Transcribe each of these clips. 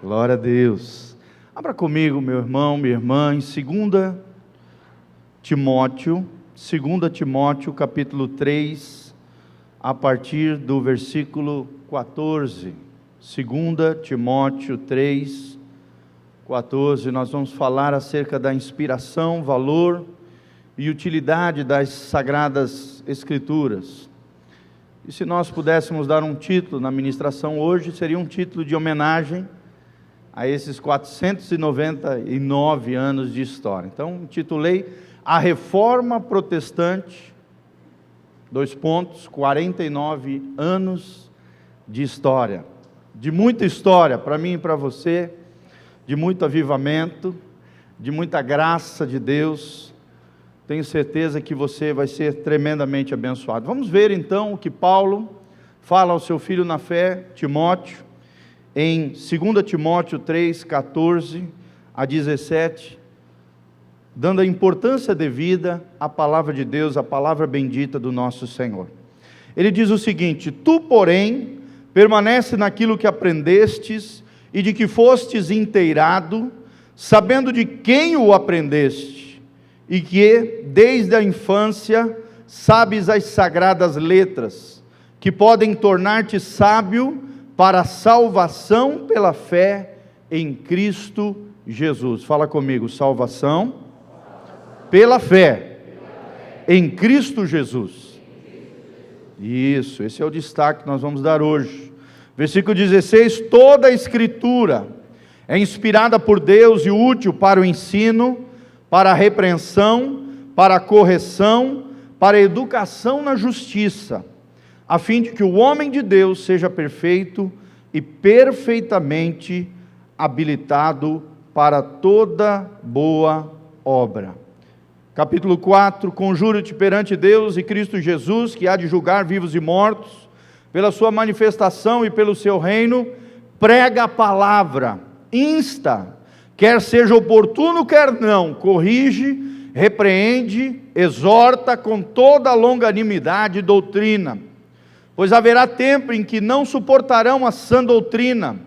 Glória a Deus. Abra comigo, meu irmão, minha irmã, em 2 Timóteo, capítulo 3, a partir do versículo 14. 2 Timóteo 3, 14, nós vamos falar acerca da inspiração, valor e utilidade das Sagradas Escrituras. E se nós pudéssemos dar um título na ministração hoje, seria um título de homenagem a esses 499 anos de história. Então, titulei A Reforma Protestante, 49 anos de história. De muita história, para mim e para você, de muito avivamento, de muita graça de Deus. Tenho certeza que você vai ser tremendamente abençoado. Vamos ver então o que Paulo fala ao seu filho na fé, Timóteo, em 2 Timóteo 3, 14 a 17, dando a importância devida à palavra de Deus, à palavra bendita do nosso Senhor. Ele diz o seguinte: Tu, porém, permanece naquilo que aprendestes e de que fostes inteirado, sabendo de quem o aprendeste, e que desde a infância sabes as sagradas letras, que podem tornar-te sábio para a salvação pela fé em Cristo Jesus. Fala comigo, salvação pela fé em Cristo Jesus. Isso, esse é o destaque que nós vamos dar hoje. Versículo 16: Toda a Escritura é inspirada por Deus e útil para o ensino, para a repreensão, para a correção, para a educação na justiça, a fim de que o homem de Deus seja perfeito e perfeitamente habilitado para toda boa obra. Capítulo 4: Conjuro-te perante Deus e Cristo Jesus, que há de julgar vivos e mortos, pela sua manifestação e pelo seu reino, prega a palavra, insta, quer seja oportuno, quer não, corrige, repreende, exorta com toda a longanimidade e doutrina. Pois haverá tempo em que não suportarão a sã doutrina,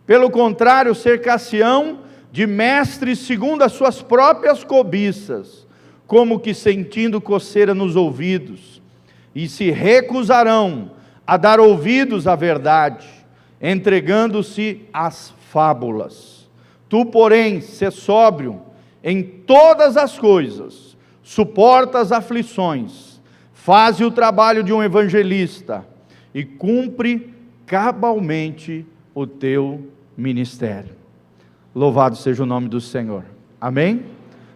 pelo contrário, cercar-se-ão de mestres segundo as suas próprias cobiças, como que sentindo coceira nos ouvidos, e se recusarão a dar ouvidos à verdade, entregando-se às fábulas. Tu, porém, sê sóbrio em todas as coisas, suporta as aflições, faze o trabalho de um evangelista, e cumpre cabalmente o teu ministério. Louvado seja o nome do Senhor. Amém?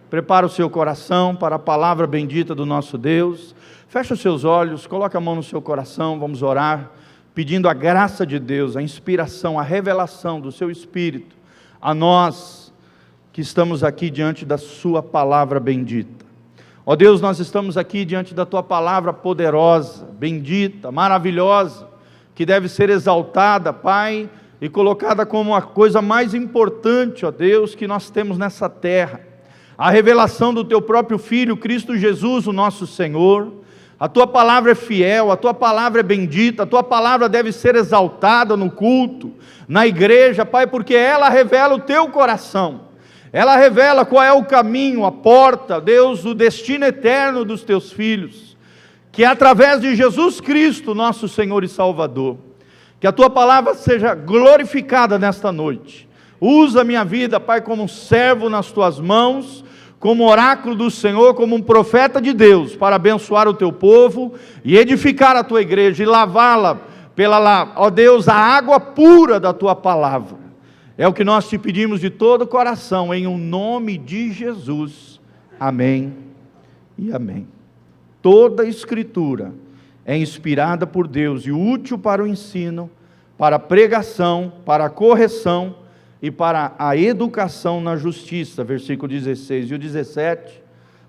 Prepara o seu coração para a palavra bendita do nosso Deus. Fecha os seus olhos, coloca a mão no seu coração, vamos orar, pedindo a graça de Deus, a inspiração, a revelação do seu Espírito, a nós que estamos aqui diante da sua palavra bendita. Ó Deus, nós estamos aqui diante da tua palavra poderosa, bendita, maravilhosa, que deve ser exaltada, Pai, e colocada como a coisa mais importante, ó Deus, que nós temos nessa terra. A revelação do teu próprio Filho, Cristo Jesus, o nosso Senhor. A tua palavra é fiel, a tua palavra é bendita, a tua palavra deve ser exaltada no culto, na igreja, Pai, porque ela revela o teu coração. Ela revela qual é o caminho, a porta, Deus, o destino eterno dos teus filhos, que é através de Jesus Cristo, nosso Senhor e Salvador. Que a tua palavra seja glorificada nesta noite. Usa a minha vida, Pai, como um servo nas tuas mãos, como oráculo do Senhor, como um profeta de Deus, para abençoar o teu povo e edificar a tua igreja e lavá-la pela, ó Deus, a água pura da tua palavra. É o que nós te pedimos de todo o coração, em o nome de Jesus. Amém e amém. Toda a Escritura é inspirada por Deus e útil para o ensino, para a pregação, para a correção e para a educação na justiça. Versículo 16 e o 17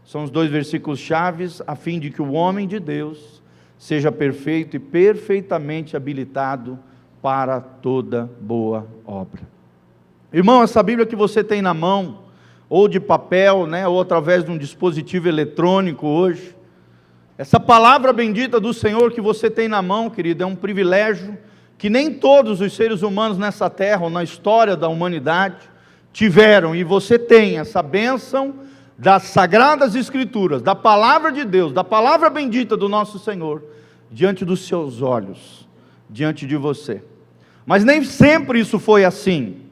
são os dois versículos chaves, a fim de que o homem de Deus seja perfeito e perfeitamente habilitado para toda boa obra. Irmão, essa Bíblia que você tem na mão, ou de papel, ou através de um dispositivo eletrônico hoje, essa palavra bendita do Senhor que você tem na mão, querido, é um privilégio que nem todos os seres humanos nessa terra, ou na história da humanidade, tiveram, e você tem essa bênção das Sagradas Escrituras, da Palavra de Deus, da Palavra bendita do nosso Senhor, diante dos seus olhos, diante de você. Mas nem sempre isso foi assim.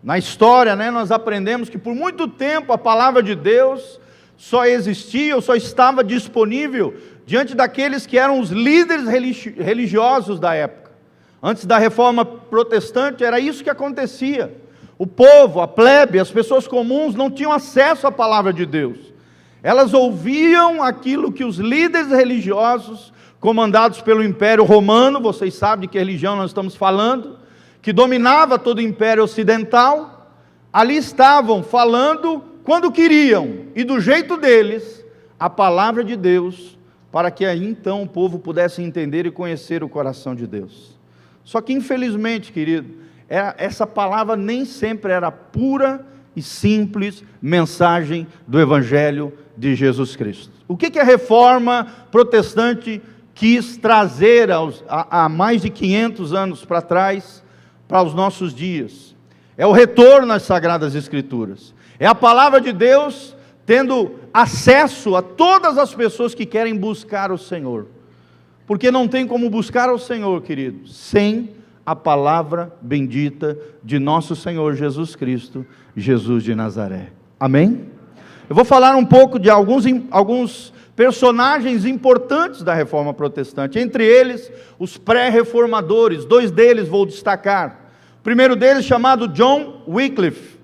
Na história, nós aprendemos que por muito tempo a Palavra de Deus só existia, ou só estava disponível diante daqueles que eram os líderes religiosos da época. Antes da Reforma Protestante era isso que acontecia. O povo, a plebe, as pessoas comuns não tinham acesso à Palavra de Deus. Elas ouviam aquilo que os líderes religiosos, comandados pelo Império Romano, vocês sabem de que religião nós estamos falando, que dominava todo o Império Ocidental, ali estavam falando quando queriam, e do jeito deles, a Palavra de Deus, para que aí então o povo pudesse entender e conhecer o coração de Deus. Só que infelizmente, querido, essa palavra nem sempre era pura e simples mensagem do Evangelho de Jesus Cristo. O que a Reforma Protestante quis trazer há mais de 500 anos para trás, para os nossos dias? É o retorno às Sagradas Escrituras. É a Palavra de Deus tendo acesso a todas as pessoas que querem buscar o Senhor. Porque não tem como buscar o Senhor, querido, sem a palavra bendita de nosso Senhor Jesus Cristo, Jesus de Nazaré. Amém? Eu vou falar um pouco de alguns personagens importantes da Reforma Protestante, entre eles os pré-reformadores. 2 deles vou destacar. O primeiro deles chamado John Wycliffe,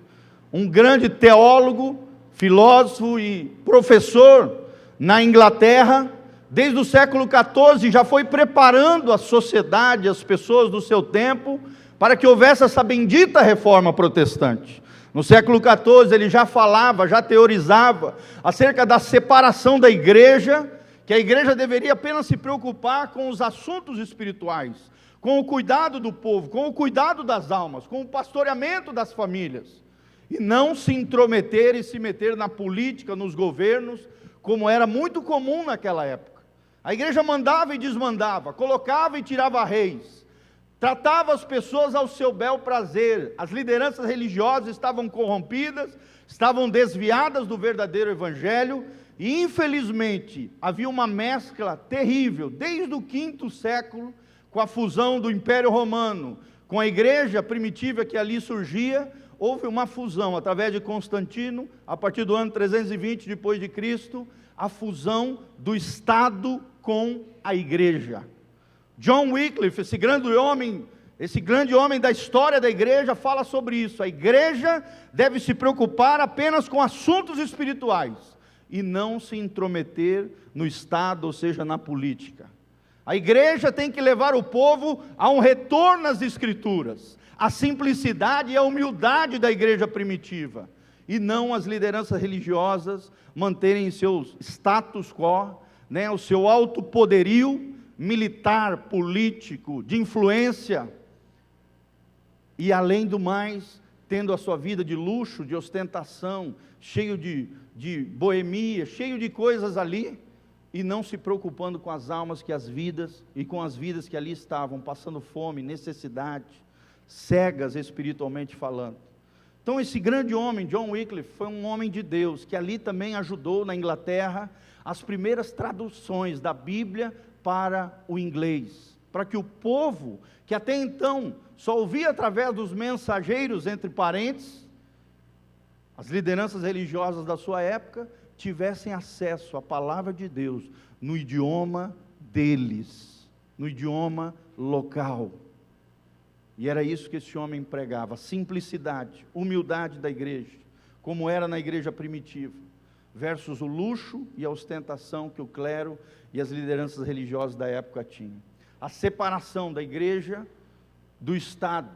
um grande teólogo, filósofo e professor na Inglaterra. Desde o século XIV já foi preparando a sociedade, as pessoas do seu tempo, para que houvesse essa bendita Reforma Protestante. No século XIV ele já falava, já teorizava acerca da separação da igreja, que a igreja deveria apenas se preocupar com os assuntos espirituais, com o cuidado do povo, com o cuidado das almas, com o pastoreamento das famílias, e não se intrometer e se meter na política, nos governos, como era muito comum naquela época. A igreja mandava e desmandava, colocava e tirava reis, tratava as pessoas ao seu bel prazer. As lideranças religiosas estavam corrompidas, estavam desviadas do verdadeiro evangelho, e infelizmente havia uma mescla terrível, desde o V século, com a fusão do Império Romano, com a igreja primitiva que ali surgia. Houve uma fusão, através de Constantino, a partir do ano 320 depois de Cristo, a fusão do Estado com a igreja. John Wycliffe, esse grande homem da história da igreja, fala sobre isso. A igreja deve se preocupar apenas com assuntos espirituais, e não se intrometer no Estado, ou seja, na política. A igreja tem que levar o povo a um retorno às Escrituras, a simplicidade e a humildade da igreja primitiva, e não as lideranças religiosas manterem seus status quo, o seu alto poderio militar, político, de influência, e além do mais, tendo a sua vida de luxo, de ostentação, cheio de boemia, cheio de coisas ali, e não se preocupando com as almas que as vidas, e com as vidas que ali estavam, passando fome, necessidade, cegas espiritualmente falando. Então esse grande homem, John Wycliffe, foi um homem de Deus, que ali também ajudou na Inglaterra, as primeiras traduções da Bíblia para o inglês, para que o povo, que até então só ouvia através dos mensageiros, entre parentes, as lideranças religiosas da sua época, tivessem acesso à palavra de Deus no idioma deles, no idioma local. E era isso que esse homem pregava, a simplicidade, humildade da igreja, como era na igreja primitiva, versus o luxo e a ostentação que o clero e as lideranças religiosas da época tinham. A separação da igreja do Estado,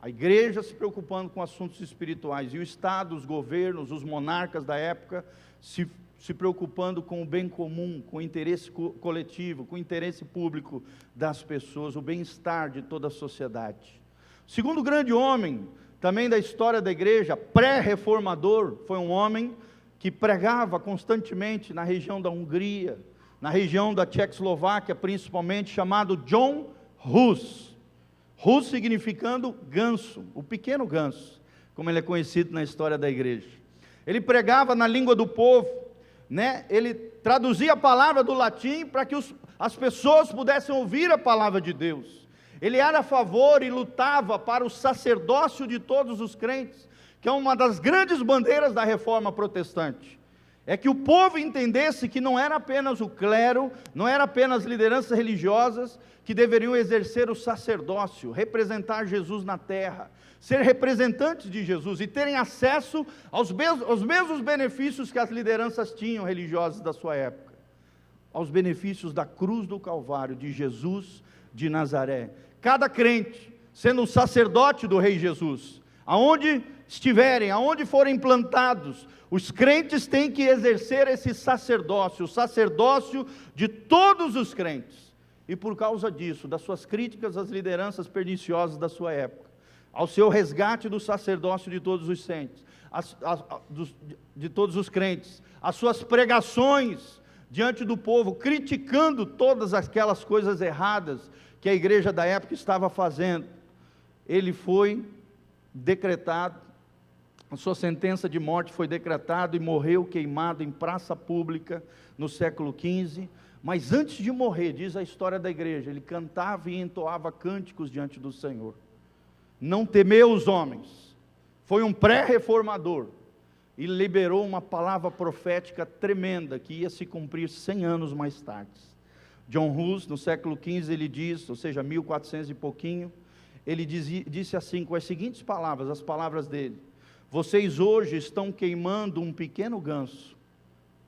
a igreja se preocupando com assuntos espirituais, e o Estado, os governos, os monarcas da época, se preocupando com o bem comum, com o interesse coletivo, com o interesse público das pessoas, o bem-estar de toda a sociedade. O segundo grande homem, também da história da igreja, pré-reformador, foi um homem que pregava constantemente na região da Hungria, na região da Tchecoslováquia principalmente, chamado John Hus. Rus significando ganso, o pequeno ganso, como ele é conhecido na história da igreja. Ele pregava na língua do povo, né? Ele traduzia a palavra do latim para que as pessoas pudessem ouvir a palavra de Deus. Ele era a favor e lutava para o sacerdócio de todos os crentes, que é uma das grandes bandeiras da reforma protestante. É que o povo entendesse que não era apenas o clero, não era apenas lideranças religiosas que deveriam exercer o sacerdócio, representar Jesus na terra, ser representantes de Jesus e terem acesso aos mesmos benefícios que as lideranças tinham religiosas da sua época, aos benefícios da cruz do Calvário, de Jesus de Nazaré. Cada crente, sendo um sacerdote do Rei Jesus, aonde estiverem, aonde forem plantados, os crentes têm que exercer esse sacerdócio, o sacerdócio de todos os crentes. E por causa disso, das suas críticas às lideranças perniciosas da sua época, ao seu resgate do sacerdócio de todos os crentes, de todos os crentes, as suas pregações diante do povo, criticando todas aquelas coisas erradas que a igreja da época estava fazendo, ele foi decretado, a sua sentença de morte foi decretada e morreu queimado em praça pública no século XV. Mas antes de morrer, diz a história da igreja, ele cantava e entoava cânticos diante do Senhor. Não temeu os homens, foi um pré-reformador e liberou uma palavra profética tremenda que ia se cumprir 100 anos mais tarde. John Hus, no século XV, ele diz, ou seja, 1400 e pouquinho, ele disse assim, com as seguintes palavras, as palavras dele: vocês hoje estão queimando um pequeno ganso,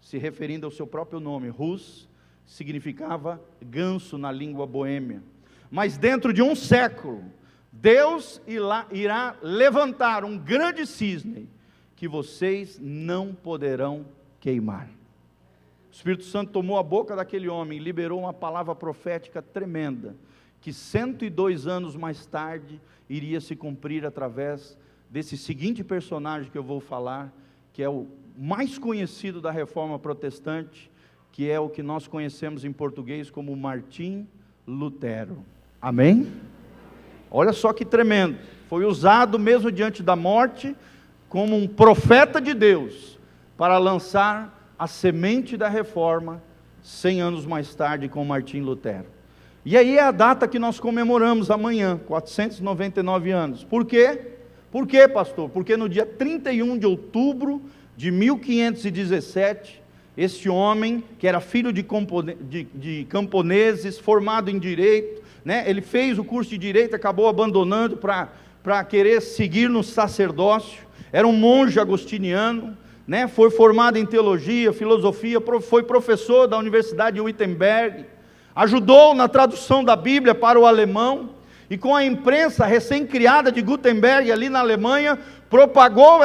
se referindo ao seu próprio nome. Hus significava ganso na língua boêmia, mas dentro de um século, Deus irá levantar um grande cisne, que vocês não poderão queimar. O Espírito Santo tomou a boca daquele homem e liberou uma palavra profética tremenda, que 102 anos mais tarde, iria se cumprir através desse seguinte personagem que eu vou falar, que é o mais conhecido da reforma protestante, que é o que nós conhecemos em português como Martim Lutero. Amém? Olha só que tremendo, foi usado mesmo diante da morte, como um profeta de Deus, para lançar a semente da reforma, 100 anos mais tarde com Martim Lutero. E aí é a data que nós comemoramos amanhã, 499 anos. Por quê? Por quê, pastor? Porque no dia 31 de outubro de 1517, este homem, que era filho de camponeses, formado em direito, né? Ele fez o curso de direito, acabou abandonando para querer seguir no sacerdócio, era um monge agostiniano, né? Foi formado em teologia, filosofia, foi professor da Universidade de Wittenberg, ajudou na tradução da Bíblia para o alemão, e com a imprensa recém-criada de Gutenberg ali na Alemanha, propagou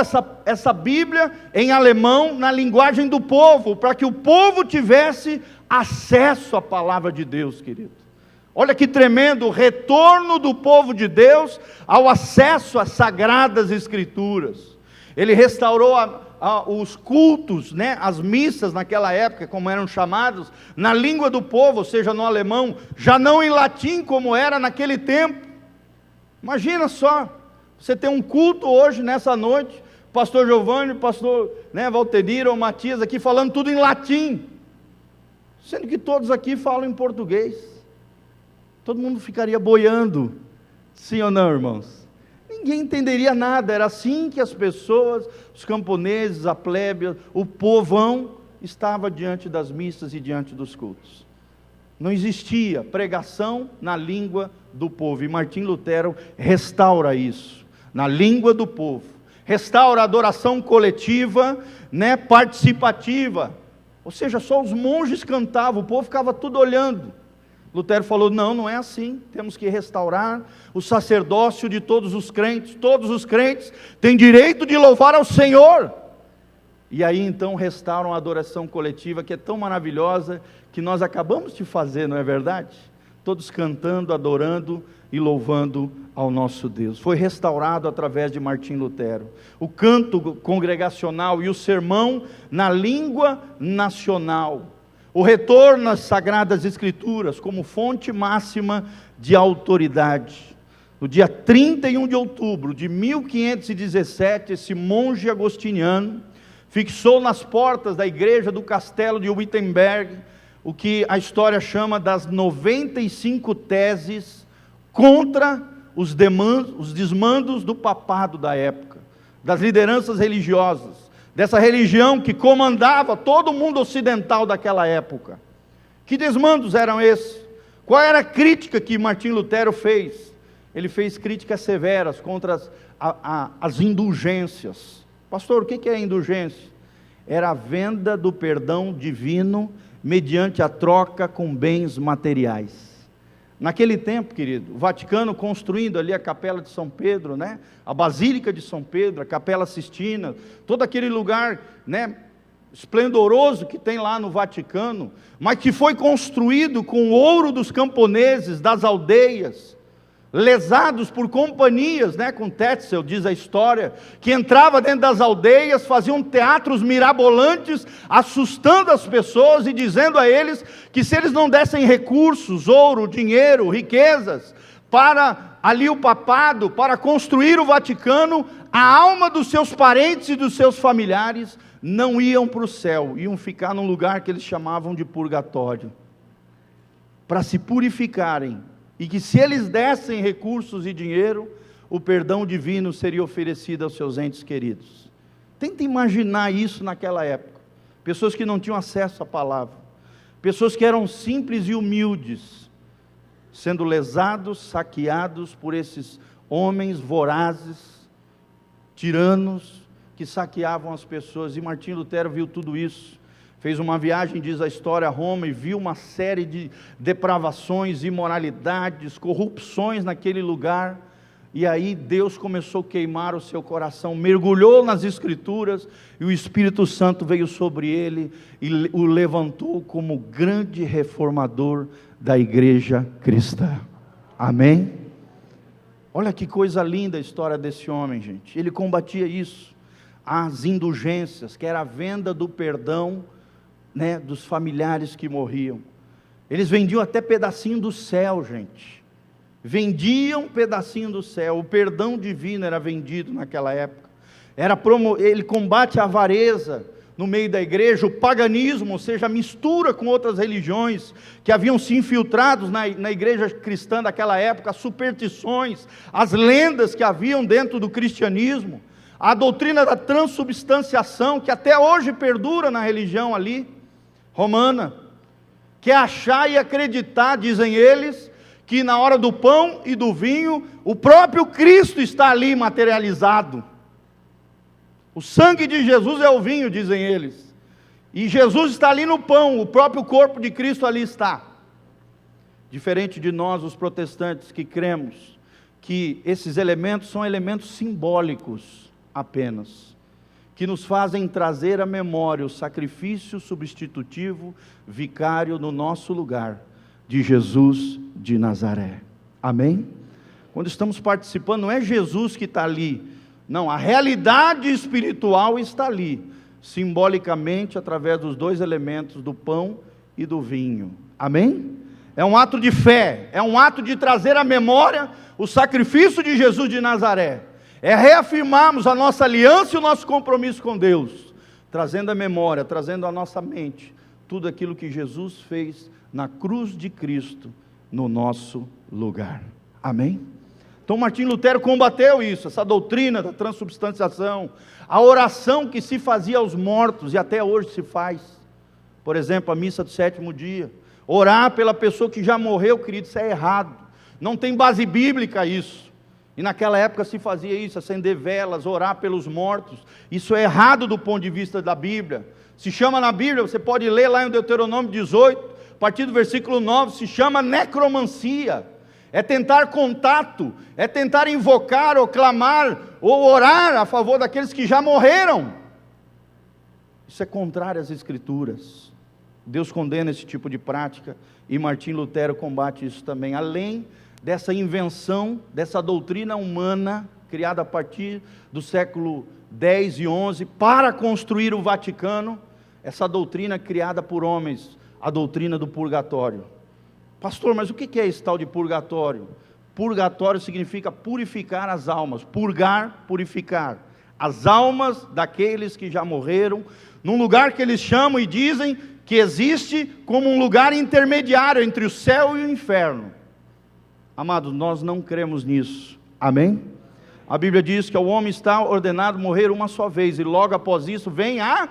essa Bíblia em alemão, na linguagem do povo, para que o povo tivesse acesso à palavra de Deus, querido. Olha que tremendo, o retorno do povo de Deus ao acesso às sagradas escrituras. Ele restaurou os cultos, né, as missas naquela época, como eram chamados, na língua do povo, ou seja, no alemão, já não em latim como era naquele tempo. Imagina só, você tem um culto hoje, nessa noite, pastor Giovanni, pastor, né, Valtenir ou Matias aqui falando tudo em latim, sendo que todos aqui falam em português. Todo mundo ficaria boiando, sim ou não, irmãos? Ninguém entenderia nada. Era assim que as pessoas, os camponeses, a plebe, o povão, estava diante das missas e diante dos cultos. Não existia pregação na língua do povo, e Martim Lutero restaura isso, na língua do povo, restaura a adoração coletiva, né, participativa, ou seja, só os monges cantavam, o povo ficava tudo olhando. Lutero falou, não é assim, temos que restaurar o sacerdócio de todos os crentes têm direito de louvar ao Senhor. E aí então restauram a adoração coletiva, que é tão maravilhosa, que nós acabamos de fazer, não é verdade? Todos cantando, adorando e louvando ao nosso Deus. Foi restaurado através de Martim Lutero. O canto congregacional e o sermão na língua nacional. O retorno às Sagradas Escrituras como fonte máxima de autoridade. No dia 31 de outubro de 1517, esse monge agostiniano fixou nas portas da igreja do castelo de Wittenberg o que a história chama das 95 teses contra os desmandos do papado da época, das lideranças religiosas, dessa religião que comandava todo o mundo ocidental daquela época. Que desmandos eram esses? Qual era a crítica que Martim Lutero fez? Ele fez críticas severas contra as indulgências. Pastor, o que é indulgência? Era a venda do perdão divino mediante a troca com bens materiais. Naquele tempo, querido, o Vaticano construindo ali a Capela de São Pedro, né? A Basílica de São Pedro, a Capela Sistina, todo aquele lugar, né, esplendoroso que tem lá no Vaticano, mas que foi construído com o ouro dos camponeses, das aldeias, lesados por companhias, né, com Tetzel, diz a história, que entrava dentro das aldeias, faziam teatros mirabolantes, assustando as pessoas e dizendo a eles que se eles não dessem recursos, ouro, dinheiro, riquezas, para ali o papado, para construir o Vaticano, a alma dos seus parentes e dos seus familiares não iam para o céu, iam ficar num lugar que eles chamavam de purgatório, para se purificarem, e que se eles dessem recursos e dinheiro, o perdão divino seria oferecido aos seus entes queridos. Tenta imaginar isso naquela época, pessoas que não tinham acesso à palavra, pessoas que eram simples e humildes, sendo lesados, saqueados por esses homens vorazes, tiranos, que saqueavam as pessoas. E Martim Lutero viu tudo isso, fez uma viagem, diz a história, a Roma, e viu uma série de depravações, imoralidades, corrupções naquele lugar, e aí Deus começou a queimar o seu coração, mergulhou nas Escrituras, e o Espírito Santo veio sobre ele, e o levantou como grande reformador da igreja cristã. Amém? Olha que coisa linda a história desse homem, gente. Ele combatia isso, as indulgências, que era a venda do perdão, né, dos familiares que morriam. Eles vendiam até pedacinho do céu, gente. Vendiam pedacinho do céu. O perdão divino era vendido naquela época. Ele combate a avareza no meio da igreja, o paganismo, ou seja, a mistura com outras religiões que haviam se infiltrado na igreja cristã daquela época, as superstições, as lendas que haviam dentro do cristianismo, a doutrina da transubstanciação, que até hoje perdura na religião ali, romana, que é achar e acreditar, dizem eles, que na hora do pão e do vinho, o próprio Cristo está ali materializado. O sangue de Jesus é o vinho, dizem eles, e Jesus está ali no pão, o próprio corpo de Cristo ali está. Diferente de nós, os protestantes, que cremos que esses elementos são elementos simbólicos apenas, que nos fazem trazer à memória o sacrifício substitutivo, vicário no nosso lugar, de Jesus de Nazaré. Amém? Quando estamos participando, não é Jesus que está ali, não, a realidade espiritual está ali, simbolicamente, através dos dois elementos, do pão e do vinho. Amém? É um ato de fé, é um ato de trazer à memória o sacrifício de Jesus de Nazaré, é reafirmarmos a nossa aliança e o nosso compromisso com Deus, trazendo à memória, trazendo à nossa mente, tudo aquilo que Jesus fez na cruz de Cristo, no nosso lugar. Amém? Então Martim Lutero combateu isso, essa doutrina da transubstanciação, a oração que se fazia aos mortos, e até hoje se faz, por exemplo, a missa do sétimo dia, orar pela pessoa que já morreu, querido, isso é errado, não tem base bíblica isso. E naquela época se fazia isso, acender velas, orar pelos mortos. Isso é errado do ponto de vista da Bíblia. Se chama na Bíblia, você pode ler lá em Deuteronômio 18, a partir do versículo 9, se chama necromancia. É tentar contato, é tentar invocar ou clamar ou orar a favor daqueles que já morreram. Isso é contrário às Escrituras. Deus condena esse tipo de prática, e Martim Lutero combate isso também, além dessa invenção, dessa doutrina humana, criada a partir do século 10 e 11, para construir o Vaticano, essa doutrina criada por homens, a doutrina do purgatório. Pastor, mas o que é esse tal de purgatório? Purgatório significa purificar as almas, purgar, purificar as almas daqueles que já morreram, num lugar que eles chamam e dizem que existe como um lugar intermediário entre o céu e o inferno. Amados, nós não cremos nisso, amém? A Bíblia diz que o homem está ordenado morrer uma só vez, e logo após isso vem a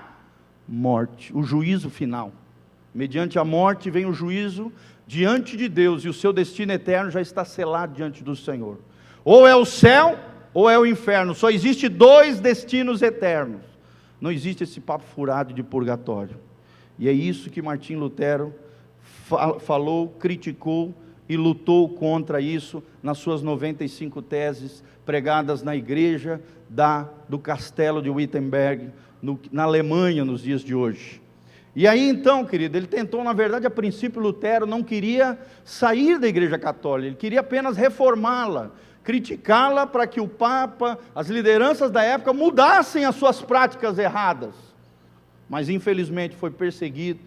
morte, o juízo final. Mediante a morte vem o juízo diante de Deus, e o seu destino eterno já está selado diante do Senhor. Ou é o céu, ou é o inferno. Só existe dois destinos eternos. Não existe esse papo furado de purgatório. E é isso que Martim Lutero falou, criticou e lutou contra isso nas suas 95 teses pregadas na igreja do castelo de Wittenberg, na Alemanha, nos dias de hoje. E aí então, querido, ele tentou, na verdade, a princípio Lutero não queria sair da igreja católica, ele queria apenas reformá-la, criticá-la para que o Papa, as lideranças da época mudassem as suas práticas erradas. Mas infelizmente foi perseguido,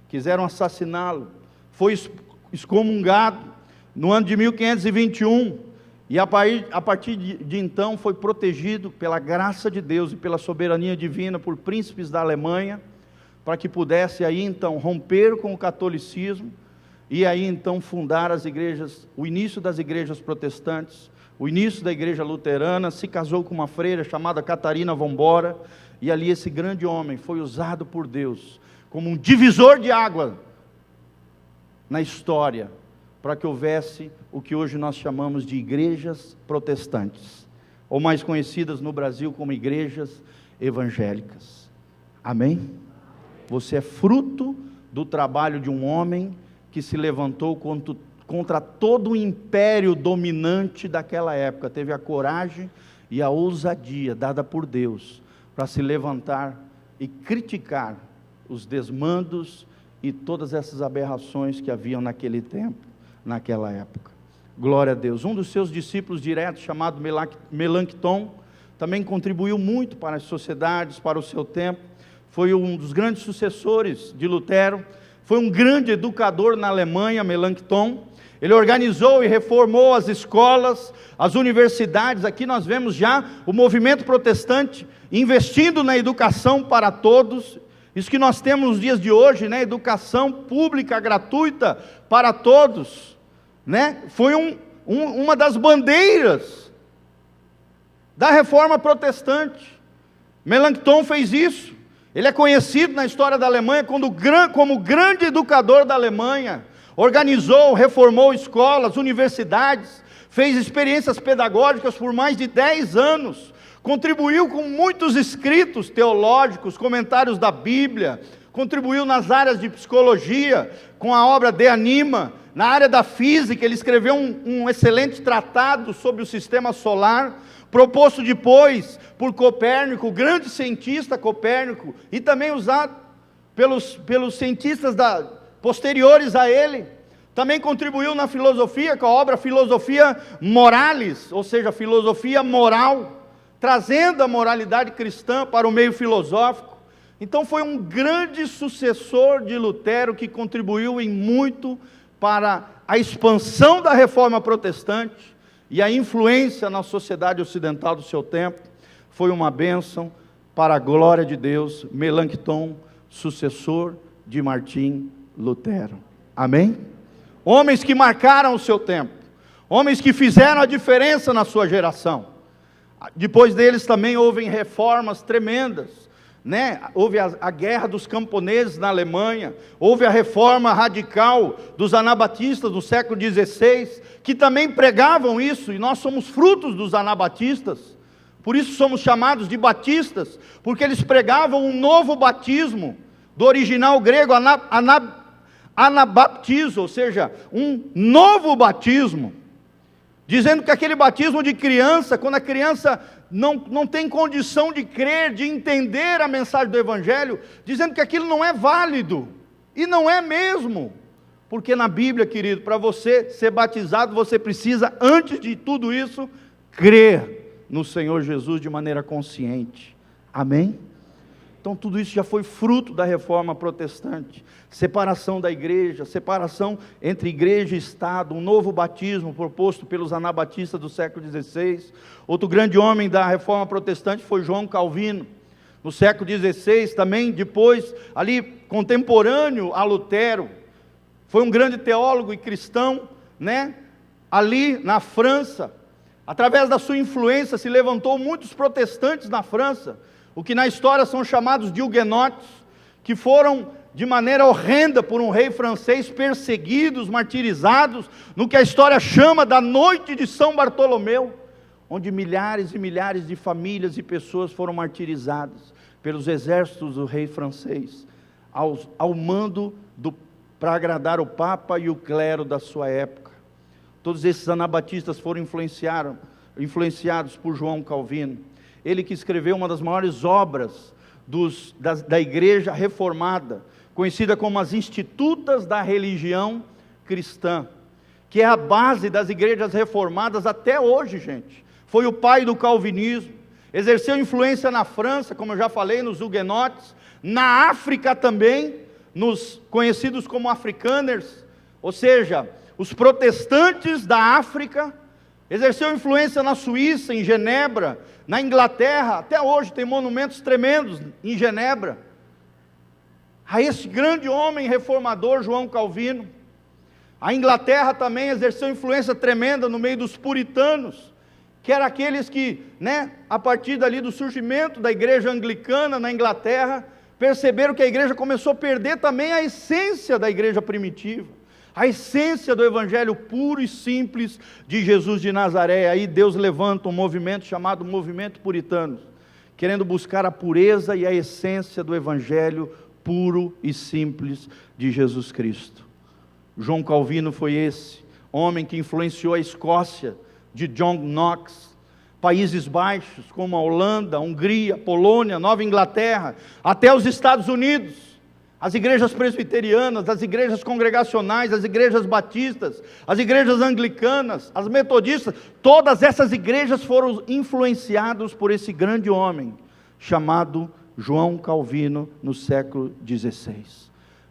quiseram assassiná-lo, foi excomungado no ano de 1521, e a partir de então foi protegido pela graça de Deus e pela soberania divina por príncipes da Alemanha, para que pudesse aí então romper com o catolicismo, e aí então fundar as igrejas, o início das igrejas protestantes, o início da igreja luterana. Se casou com uma freira chamada Catarina von Bora, e ali esse grande homem foi usado por Deus como um divisor de água na história, para que houvesse o que hoje nós chamamos de igrejas protestantes, ou mais conhecidas no Brasil como igrejas evangélicas. Amém? Você é fruto do trabalho de um homem que se levantou contra todo o império dominante daquela época, teve a coragem e a ousadia dada por Deus para se levantar e criticar os desmandos e todas essas aberrações que haviam naquele tempo, naquela época. Glória a Deus. Um dos seus discípulos diretos, chamado Melanchthon, também contribuiu muito para as sociedades, para o seu tempo. Foi um dos grandes sucessores de Lutero, foi um grande educador na Alemanha, Melanchthon. Ele organizou e reformou as escolas, as universidades. Aqui nós vemos já o movimento protestante investindo na educação para todos. Isso que nós temos nos dias de hoje, né? Educação pública, gratuita para todos, né? Foi uma das bandeiras da reforma protestante. Melanchthon fez isso. Ele é conhecido na história da Alemanha como grande educador da Alemanha. Organizou, reformou escolas, universidades, fez experiências pedagógicas por mais de 10 anos, contribuiu com muitos escritos teológicos, comentários da Bíblia, contribuiu nas áreas de psicologia, com a obra De Anima. Na área da física, ele escreveu um excelente tratado sobre o sistema solar, proposto depois por Copérnico, o grande cientista Copérnico, e também usado pelos cientistas posteriores a ele. Também contribuiu na filosofia, com a obra Filosofia Moralis, ou seja, filosofia moral, trazendo a moralidade cristã para o meio filosófico. Então foi um grande sucessor de Lutero, que contribuiu em muito para a expansão da reforma protestante, e a influência na sociedade ocidental do seu tempo. Foi uma bênção para a glória de Deus. Melanchthon, sucessor de Martim Lutero. Amém? Homens que marcaram o seu tempo, homens que fizeram a diferença na sua geração. Depois deles também houve reformas tremendas, né? Houve a guerra dos camponeses na Alemanha, houve a reforma radical dos anabatistas no século XVI, que também pregavam isso, e nós somos frutos dos anabatistas. Por isso somos chamados de batistas, porque eles pregavam um novo batismo, do original grego anabaptizo, ou seja, um novo batismo, dizendo que aquele batismo de criança, quando a criança não tem condição de crer, de entender a mensagem do Evangelho, dizendo que aquilo não é válido, e não é mesmo, porque na Bíblia, querido, para você ser batizado, você precisa, antes de tudo isso, crer no Senhor Jesus de maneira consciente. Amém? Então tudo isso já foi fruto da reforma protestante. Separação da igreja, separação entre igreja e Estado, um novo batismo proposto pelos anabatistas do século XVI. Outro grande homem da reforma protestante foi João Calvino. No século XVI, também depois, ali contemporâneo a Lutero, foi um grande teólogo e cristão, né? Ali na França, através da sua influência se levantou muitos protestantes na França, o que na história são chamados de huguenotes, que foram de maneira horrenda por um rei francês, perseguidos, martirizados, no que a história chama da Noite de São Bartolomeu, onde milhares e milhares de famílias e pessoas foram martirizadas pelos exércitos do rei francês, ao mando para agradar o Papa e o clero da sua época. Todos esses anabatistas foram influenciados por João Calvino. Ele que escreveu uma das maiores obras da igreja reformada, conhecida como as Institutas da Religião Cristã, que é a base das igrejas reformadas até hoje, gente. Foi o pai do calvinismo, exerceu influência na França, como eu já falei, nos huguenotes, na África também, nos conhecidos como afrikaners, ou seja, os protestantes da África. Exerceu influência na Suíça, em Genebra, na Inglaterra, até hoje tem monumentos tremendos em Genebra, a esse grande homem reformador, João Calvino. A Inglaterra também exerceu influência tremenda no meio dos puritanos, que eram aqueles que, a partir dali do surgimento da igreja anglicana na Inglaterra, perceberam que a igreja começou a perder também a essência da igreja primitiva, a essência do evangelho puro e simples de Jesus de Nazaré. Aí Deus levanta um movimento chamado Movimento Puritano, querendo buscar a pureza e a essência do evangelho puro e simples de Jesus Cristo. João Calvino foi esse homem que influenciou a Escócia, de John Knox, Países Baixos, como a Holanda, a Hungria, a Polônia, Nova Inglaterra, até os Estados Unidos. As igrejas presbiterianas, as igrejas congregacionais, as igrejas batistas, as igrejas anglicanas, as metodistas, todas essas igrejas foram influenciadas por esse grande homem, chamado João Calvino, no século XVI.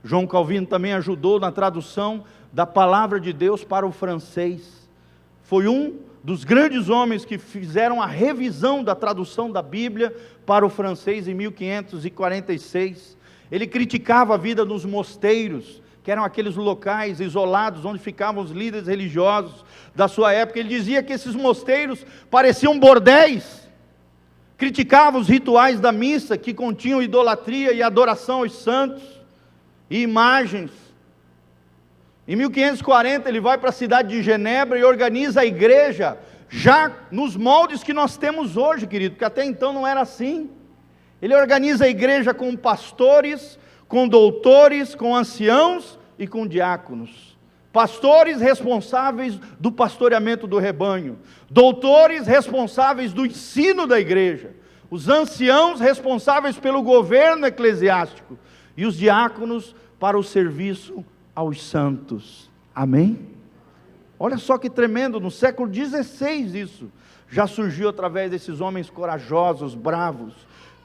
João Calvino também ajudou na tradução da palavra de Deus para o francês. Foi um dos grandes homens que fizeram a revisão da tradução da Bíblia para o francês em 1546. Ele criticava a vida nos mosteiros, que eram aqueles locais isolados onde ficavam os líderes religiosos da sua época. Ele dizia que esses mosteiros pareciam bordéis. Criticava os rituais da missa, que continham idolatria e adoração aos santos e imagens. Em 1540 ele vai para a cidade de Genebra e organiza a igreja, já nos moldes que nós temos hoje, querido, porque até então não era assim. Ele organiza a igreja com pastores, com doutores, com anciãos e com diáconos. Pastores responsáveis do pastoreamento do rebanho, doutores responsáveis do ensino da igreja, os anciãos responsáveis pelo governo eclesiástico e os diáconos para o serviço aos santos. Amém? Olha só que tremendo, no século XVI isso já surgiu através desses homens corajosos, bravos,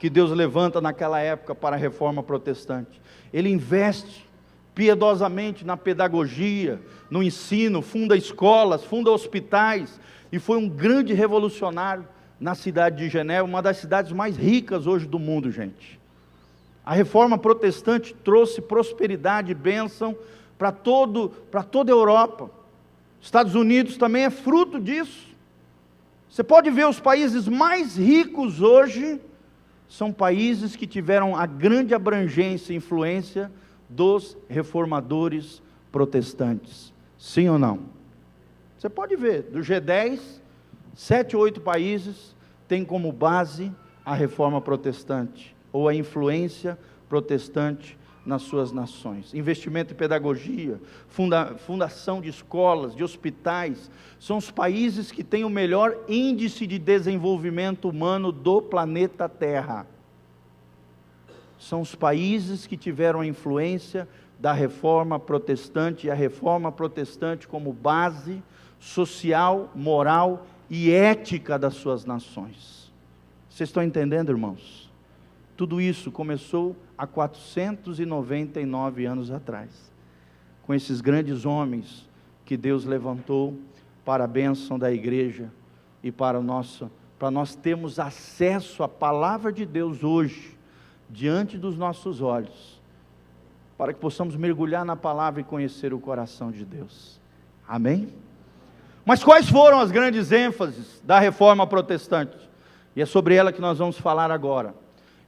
que Deus levanta naquela época para a reforma protestante. Ele investe piedosamente na pedagogia, no ensino, funda escolas, funda hospitais, e foi um grande revolucionário na cidade de Genebra, uma das cidades mais ricas hoje do mundo, gente. A reforma protestante trouxe prosperidade e bênção para toda a Europa. Estados Unidos também é fruto disso. Você pode ver os países mais ricos hoje, são países que tiveram a grande abrangência e influência dos reformadores protestantes. Sim ou não? Você pode ver, do G10, 7 ou 8 países têm como base a reforma protestante, ou a influência protestante nas suas nações. Investimento em pedagogia, fundação de escolas, de hospitais, são os países que têm o melhor índice de desenvolvimento humano do planeta Terra. São os países que tiveram a influência da reforma protestante, e a reforma protestante como base social, moral e ética das suas nações. Vocês estão entendendo, irmãos? tudo isso começou há 499 anos atrás, com esses grandes homens que Deus levantou para a bênção da igreja e para nós termos acesso à palavra de Deus hoje, diante dos nossos olhos, para que possamos mergulhar na palavra e conhecer o coração de Deus. Amém? Mas quais foram as grandes ênfases da reforma protestante? E é sobre ela que nós vamos falar agora.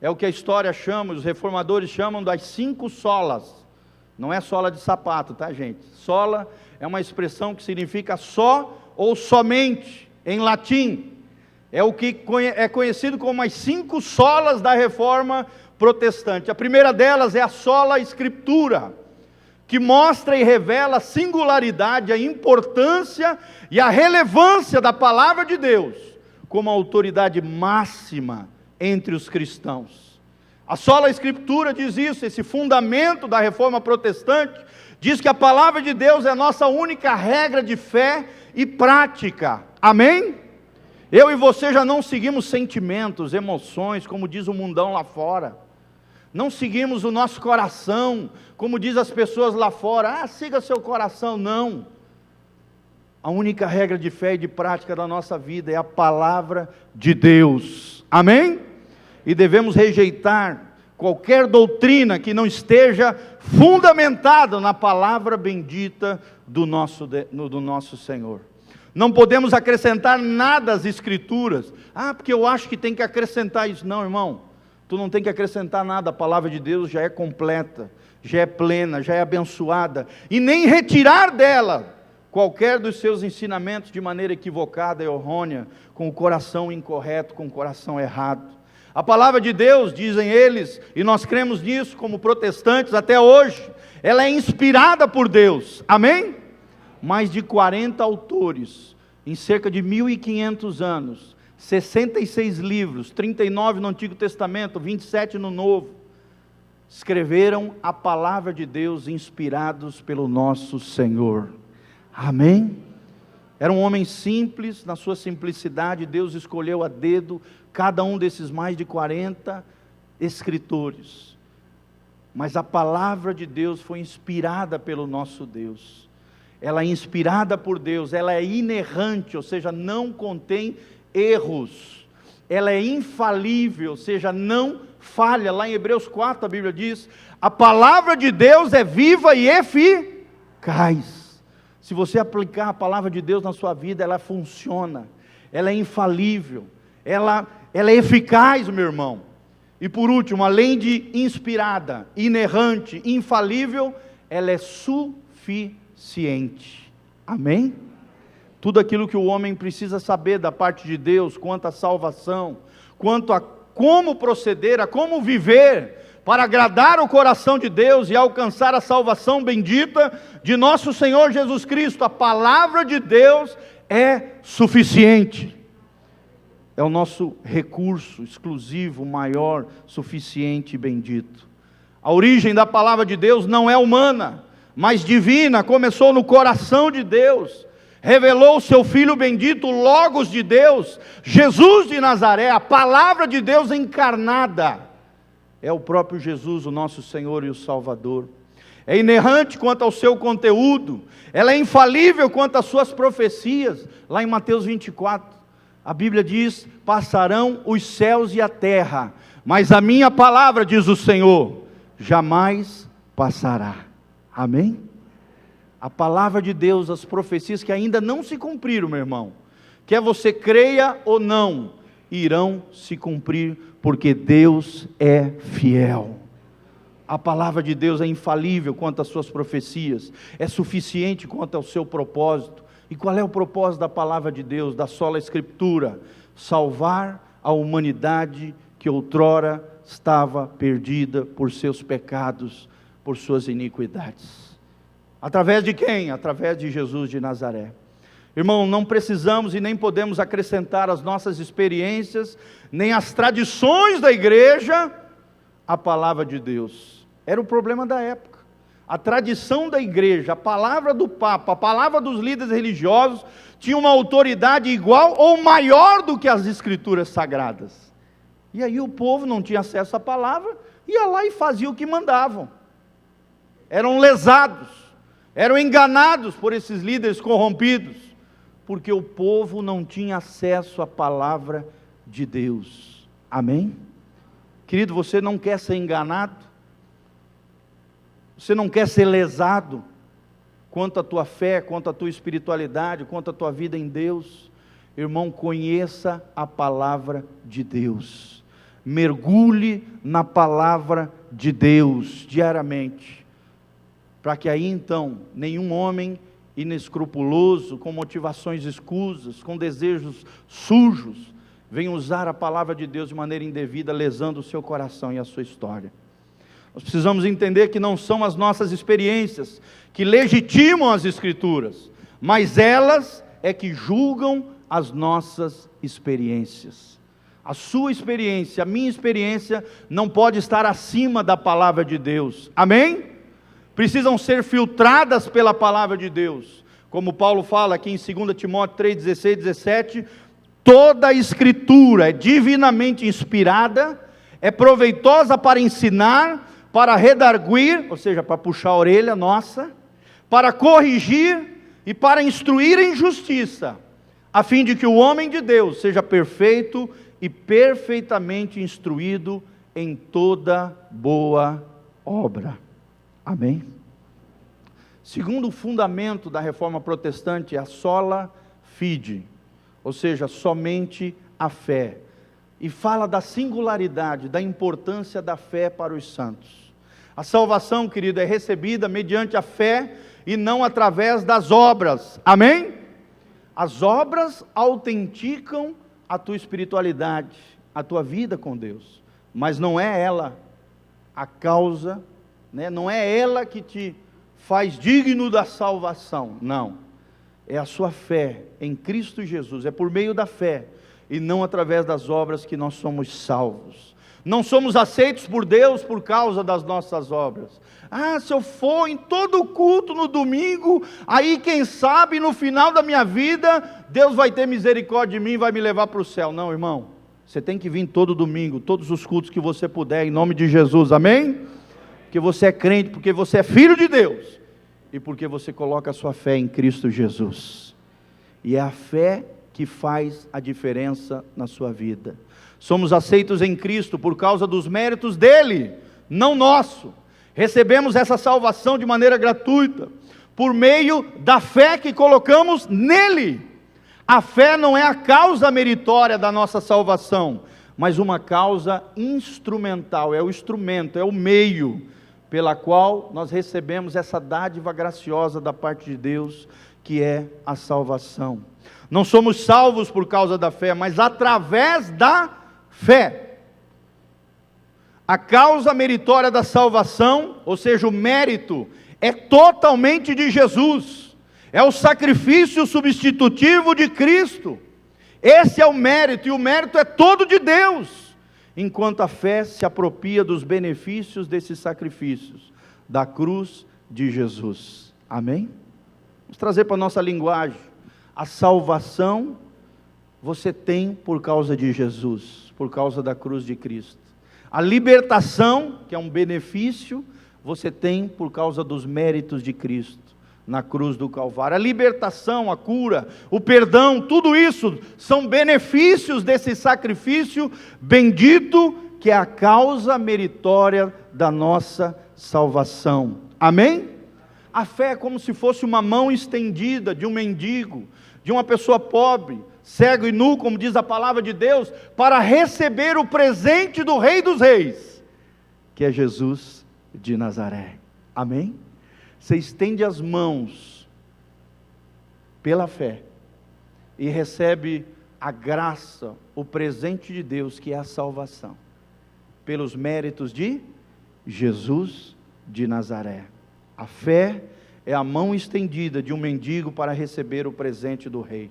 É o que a história chama, os reformadores chamam das 5 solas. Não é sola de sapato, tá, gente? Sola é uma expressão que significa só ou somente, em latim. É o que é conhecido como as 5 solas da reforma protestante. A primeira delas é a sola Escritura, que mostra e revela a singularidade, a importância e a relevância da palavra de Deus, como a autoridade máxima entre os cristãos. A sola Escritura diz isso, esse fundamento da reforma protestante, diz que a palavra de Deus é a nossa única regra de fé e prática. Amém? Eu e você já não seguimos sentimentos, emoções, como diz o mundão lá fora. Não seguimos o nosso coração, como diz as pessoas lá fora. Siga seu coração. Não. A única regra de fé e de prática da nossa vida é a palavra de Deus. Amém? E devemos rejeitar qualquer doutrina que não esteja fundamentada na palavra bendita do nosso Senhor. Não podemos acrescentar nada às Escrituras. Porque eu acho que tem que acrescentar isso. Não, irmão, tu não tem que acrescentar nada. A palavra de Deus já é completa, já é plena, já é abençoada. E nem retirar dela qualquer dos seus ensinamentos de maneira equivocada e errônea, com o coração incorreto, com o coração errado. A palavra de Deus, dizem eles, e nós cremos nisso como protestantes até hoje, ela é inspirada por Deus. Amém? Mais de 40 autores, em cerca de 1500 anos, 66 livros, 39 no Antigo Testamento, 27 no Novo, escreveram a palavra de Deus inspirados pelo nosso Senhor. Amém? Era um homem simples, na sua simplicidade, Deus escolheu a dedo cada um desses mais de 40 escritores. Mas a palavra de Deus foi inspirada pelo nosso Deus. Ela é inspirada por Deus, ela é inerrante, ou seja, não contém erros. Ela é infalível, ou seja, não falha. Lá em Hebreus 4 a Bíblia diz: a palavra de Deus é viva e eficaz. Se você aplicar a palavra de Deus na sua vida, ela funciona, ela é infalível, ela é eficaz, meu irmão. E por último, além de inspirada, inerrante, infalível, ela é suficiente. Amém? Tudo aquilo que o homem precisa saber da parte de Deus, quanto à salvação, quanto a como proceder, a como viver, para agradar o coração de Deus e alcançar a salvação bendita de nosso Senhor Jesus Cristo. A palavra de Deus é suficiente. É o nosso recurso exclusivo, maior, suficiente e bendito. A origem da palavra de Deus não é humana, mas divina. Começou no coração de Deus. Revelou o seu Filho bendito, o Logos de Deus, Jesus de Nazaré, a palavra de Deus encarnada. É o próprio Jesus, o nosso Senhor e o Salvador. É inerrante quanto ao seu conteúdo, ela é infalível quanto às suas profecias. Lá em Mateus 24, a Bíblia diz: passarão os céus e a terra, mas a minha palavra, diz o Senhor, jamais passará. Amém? A palavra de Deus, as profecias que ainda não se cumpriram, meu irmão, quer você creia ou não, irão se cumprir, porque Deus é fiel. A palavra de Deus é infalível quanto às suas profecias, é suficiente quanto ao seu propósito. E qual é o propósito da palavra de Deus, da sola Escritura? Salvar a humanidade que outrora estava perdida por seus pecados, por suas iniquidades. Através de quem? Através de Jesus de Nazaré. Irmão, não precisamos e nem podemos acrescentar as nossas experiências, nem as tradições da igreja, à palavra de Deus. Era o problema da época. A tradição da igreja, a palavra do Papa, a palavra dos líderes religiosos, tinha uma autoridade igual ou maior do que as Escrituras sagradas. E aí o povo não tinha acesso à palavra, ia lá e fazia o que mandavam. Eram lesados, eram enganados por esses líderes corrompidos, porque o povo não tinha acesso à palavra de Deus. Amém? Querido, você não quer ser enganado? Você não quer ser lesado quanto à tua fé, quanto à tua espiritualidade, quanto à tua vida em Deus? Irmão, conheça a palavra de Deus. Mergulhe na palavra de Deus diariamente, para que aí então nenhum homem inescrupuloso, com motivações escusas, com desejos sujos, venha usar a palavra de Deus de maneira indevida, lesando o seu coração e a sua história. Nós precisamos entender que não são as nossas experiências que legitimam as Escrituras, mas elas é que julgam as nossas experiências. A sua experiência, a minha experiência, não pode estar acima da palavra de Deus. Amém? Precisam ser filtradas pela palavra de Deus. Como Paulo fala aqui em 2 Timóteo 3, 16, 17, toda a Escritura é divinamente inspirada, é proveitosa para ensinar, para redarguir, ou seja, para puxar a orelha nossa, para corrigir e para instruir em justiça, a fim de que o homem de Deus seja perfeito e perfeitamente instruído em toda boa obra. Amém? Segundo o fundamento da reforma protestante, é a sola fide, ou seja, somente a fé. E fala da singularidade, da importância da fé para os santos. A salvação, querido, é recebida mediante a fé e não através das obras. Amém? As obras autenticam a tua espiritualidade, a tua vida com Deus, mas não é ela a causa, não é ela que te faz digno da salvação, não, é a sua fé em Cristo Jesus, é por meio da fé, e não através das obras que nós somos salvos. Não somos aceitos por Deus por causa das nossas obras. Se eu for em todo culto no domingo, aí quem sabe no final da minha vida, Deus vai ter misericórdia de mim e vai me levar para o céu. Não, irmão, você tem que vir todo domingo, todos os cultos que você puder, em nome de Jesus, amém? Porque você é crente, porque você é filho de Deus, e porque você coloca a sua fé em Cristo Jesus, e é a fé que faz a diferença na sua vida. Somos aceitos em Cristo por causa dos méritos dele, não nosso. Recebemos essa salvação de maneira gratuita, por meio da fé que colocamos nele. A fé não é a causa meritória da nossa salvação, mas uma causa instrumental, é o instrumento, é o meio pela qual nós recebemos essa dádiva graciosa da parte de Deus, que é a salvação. Não somos salvos por causa da fé, mas através da fé. A causa meritória da salvação, ou seja, o mérito, é totalmente de Jesus, é o sacrifício substitutivo de Cristo. Esse é o mérito, e o mérito é todo de Deus, enquanto a fé se apropria dos benefícios desses sacrifícios, da cruz de Jesus. Amém? Vamos trazer para a nossa linguagem. A salvação você tem por causa de Jesus, por causa da cruz de Cristo. A libertação, que é um benefício, você tem por causa dos méritos de Cristo, na cruz do Calvário. A libertação, a cura, o perdão, tudo isso são benefícios desse sacrifício bendito, que é a causa meritória da nossa salvação. Amém? A fé é como se fosse uma mão estendida de um mendigo, de uma pessoa pobre, cego e nu, como diz a palavra de Deus, para receber o presente do Rei dos Reis, que é Jesus de Nazaré. Amém? Você estende as mãos pela fé e recebe a graça, o presente de Deus, que é a salvação, pelos méritos de Jesus de Nazaré. A fé é a mão estendida de um mendigo para receber o presente do Rei.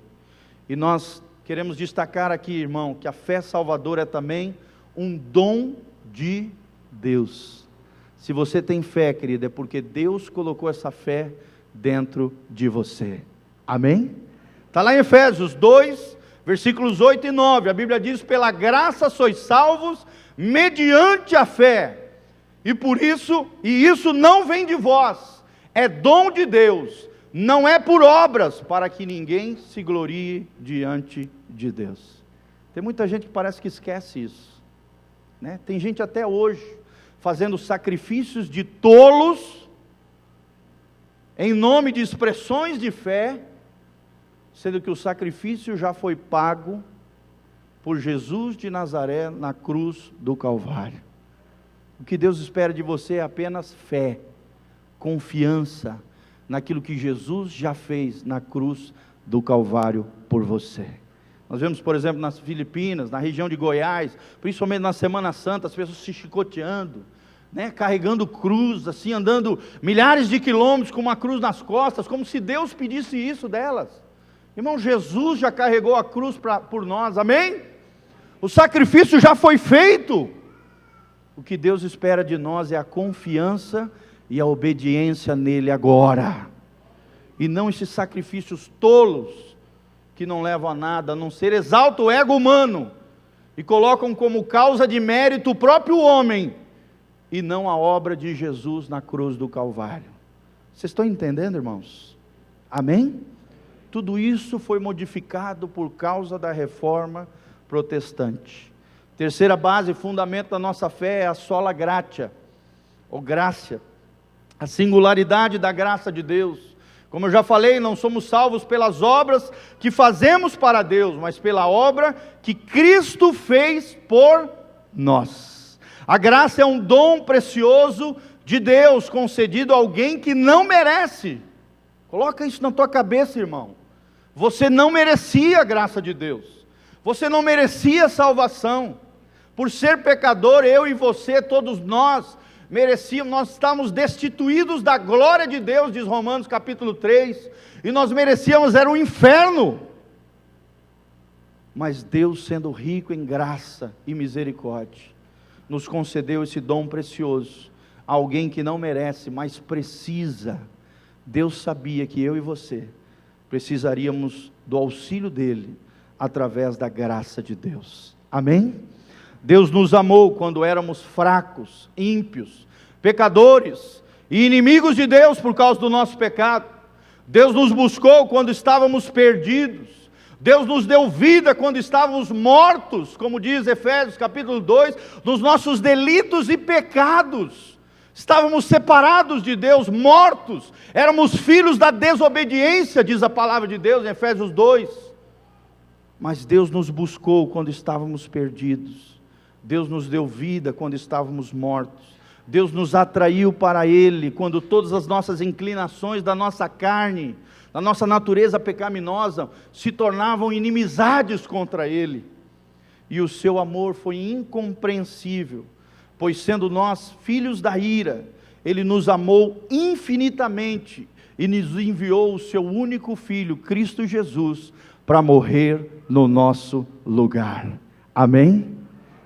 E nós queremos destacar aqui, irmão, que a fé salvadora é também um dom de Deus. Se você tem fé, querida, é porque Deus colocou essa fé dentro de você. Amém? Está lá em Efésios 2, Versículos 8 e 9, a Bíblia diz: pela graça sois salvos, mediante a fé, e isso não vem de vós, é dom de Deus, não é por obras, para que ninguém se glorie diante de Deus. Tem muita gente que parece que esquece isso, né? Tem gente até hoje fazendo sacrifícios de tolos, em nome de expressões de fé, sendo que o sacrifício já foi pago por Jesus de Nazaré na cruz do Calvário. O que Deus espera de você é apenas fé, confiança naquilo que Jesus já fez na cruz do Calvário por você. Nós vemos, por exemplo, nas Filipinas, na região de Goiás, principalmente na Semana Santa, as pessoas se chicoteando, né, carregando cruz, assim, andando milhares de quilômetros com uma cruz nas costas, como se Deus pedisse isso delas. Irmão, Jesus já carregou a cruz por nós, amém? O sacrifício já foi feito. O que Deus espera de nós é a confiança e a obediência nele agora, e não esses sacrifícios tolos, que não levam a nada, a não ser exaltam o ego humano, e colocam como causa de mérito o próprio homem, e não a obra de Jesus na cruz do Calvário. Vocês estão entendendo, irmãos? Amém? Tudo isso foi modificado por causa da reforma protestante. Terceira base, fundamento da nossa fé é a sola gratia, ou graça, a singularidade da graça de Deus. Como eu já falei, não somos salvos pelas obras que fazemos para Deus, mas pela obra que Cristo fez por nós. A graça é um dom precioso de Deus, concedido a alguém que não merece. Coloca isso na tua cabeça, irmão. Você não merecia a graça de Deus. Você não merecia salvação. Por ser pecador, eu e você, todos nós merecíamos, nós estávamos destituídos da glória de Deus, diz Romanos capítulo 3, e nós merecíamos, era um inferno. Mas Deus, sendo rico em graça e misericórdia, nos concedeu esse dom precioso, a alguém que não merece, mas precisa. Deus sabia que eu e você precisaríamos do auxílio dele, através da graça de Deus, amém? Deus nos amou quando éramos fracos, ímpios, pecadores e inimigos de Deus por causa do nosso pecado. Deus nos buscou quando estávamos perdidos. Deus nos deu vida quando estávamos mortos, como diz Efésios capítulo 2, nos nossos delitos e pecados. Estávamos separados de Deus, mortos, éramos filhos da desobediência, diz a palavra de Deus em Efésios 2. Mas Deus nos buscou quando estávamos perdidos. Deus nos deu vida quando estávamos mortos. Deus nos atraiu para Ele quando todas as nossas inclinações da nossa carne, da nossa natureza pecaminosa, se tornavam inimizades contra Ele. E o seu amor foi incompreensível, pois sendo nós filhos da ira, Ele nos amou infinitamente e nos enviou o seu único Filho, Cristo Jesus, para morrer no nosso lugar. Amém?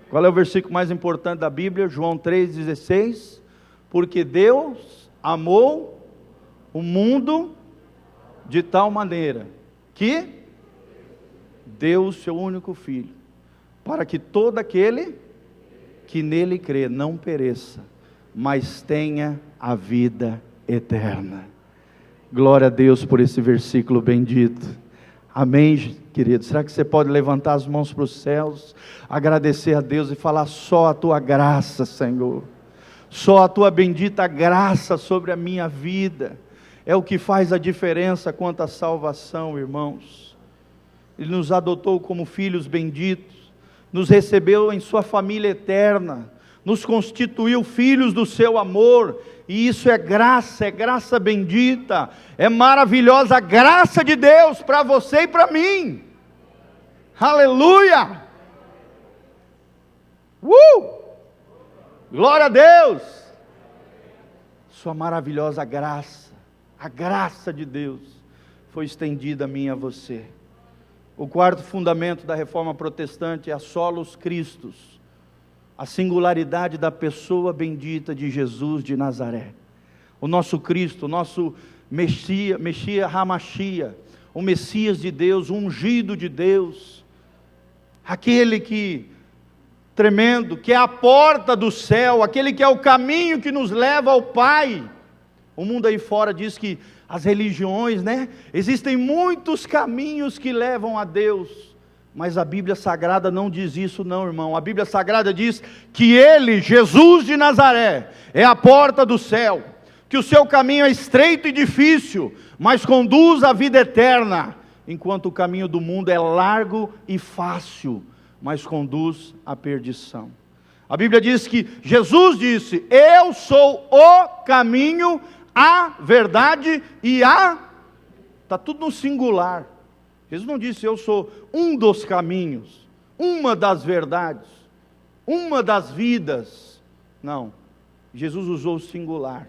Qual é o versículo mais importante da Bíblia? João 3,16. Porque Deus amou o mundo de tal maneira que deu o seu único Filho, para que todo aquele que nele crê não pereça, mas tenha a vida eterna. Glória a Deus por esse versículo bendito. Amém, querido? Será que você pode levantar as mãos para os céus, agradecer a Deus e falar: só a tua graça, Senhor, só a tua bendita graça sobre a minha vida é o que faz a diferença quanto à salvação, irmãos. Ele nos adotou como filhos benditos, nos recebeu em sua família eterna, nos constituiu filhos do seu amor, e isso é graça bendita, é maravilhosa a graça de Deus para você e para mim. Aleluia! Glória a Deus! Sua maravilhosa graça, a graça de Deus foi estendida a mim e a você. O quarto fundamento da reforma protestante é a solos Christus, a singularidade da pessoa bendita de Jesus de Nazaré. O nosso Cristo, o nosso Messias Hamashia, o Messias de Deus, o ungido de Deus, aquele que, tremendo, que é a porta do céu, aquele que é o caminho que nos leva ao Pai. O mundo aí fora diz que as religiões, né? Existem muitos caminhos que levam a Deus, mas a Bíblia Sagrada não diz isso não, irmão. A Bíblia Sagrada diz que Ele, Jesus de Nazaré, é a porta do céu, que o seu caminho é estreito e difícil, mas conduz à vida eterna, enquanto o caminho do mundo é largo e fácil, mas conduz à perdição. A Bíblia diz que Jesus disse: eu sou o caminho, a verdade e a... Está tudo no singular. Jesus não disse: eu sou um dos caminhos, uma das verdades, uma das vidas. Não, Jesus usou o singular.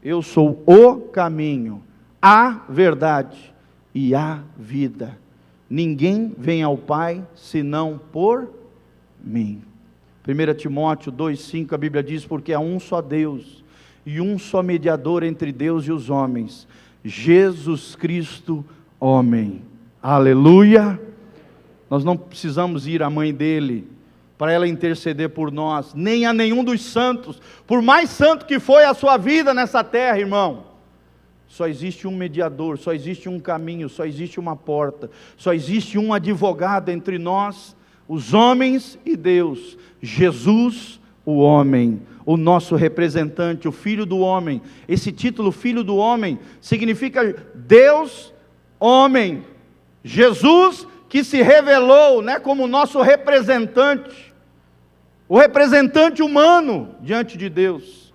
Eu sou o caminho, a verdade e a vida. Ninguém vem ao Pai senão por mim. 1 Timóteo 2,5, a Bíblia diz: porque há um só Deus e um só mediador entre Deus e os homens, Jesus Cristo, homem. Aleluia! Nós não precisamos ir à mãe dele para ela interceder por nós, nem a nenhum dos santos, por mais santo que foi a sua vida nessa terra, irmão. Só existe um mediador, só existe um caminho, só existe uma porta, só existe um advogado entre nós, os homens e Deus, Jesus, o homem, o nosso representante, o Filho do homem. Esse título, Filho do homem, significa Deus, homem, Jesus que se revelou, né, como nosso representante, o representante humano diante de Deus,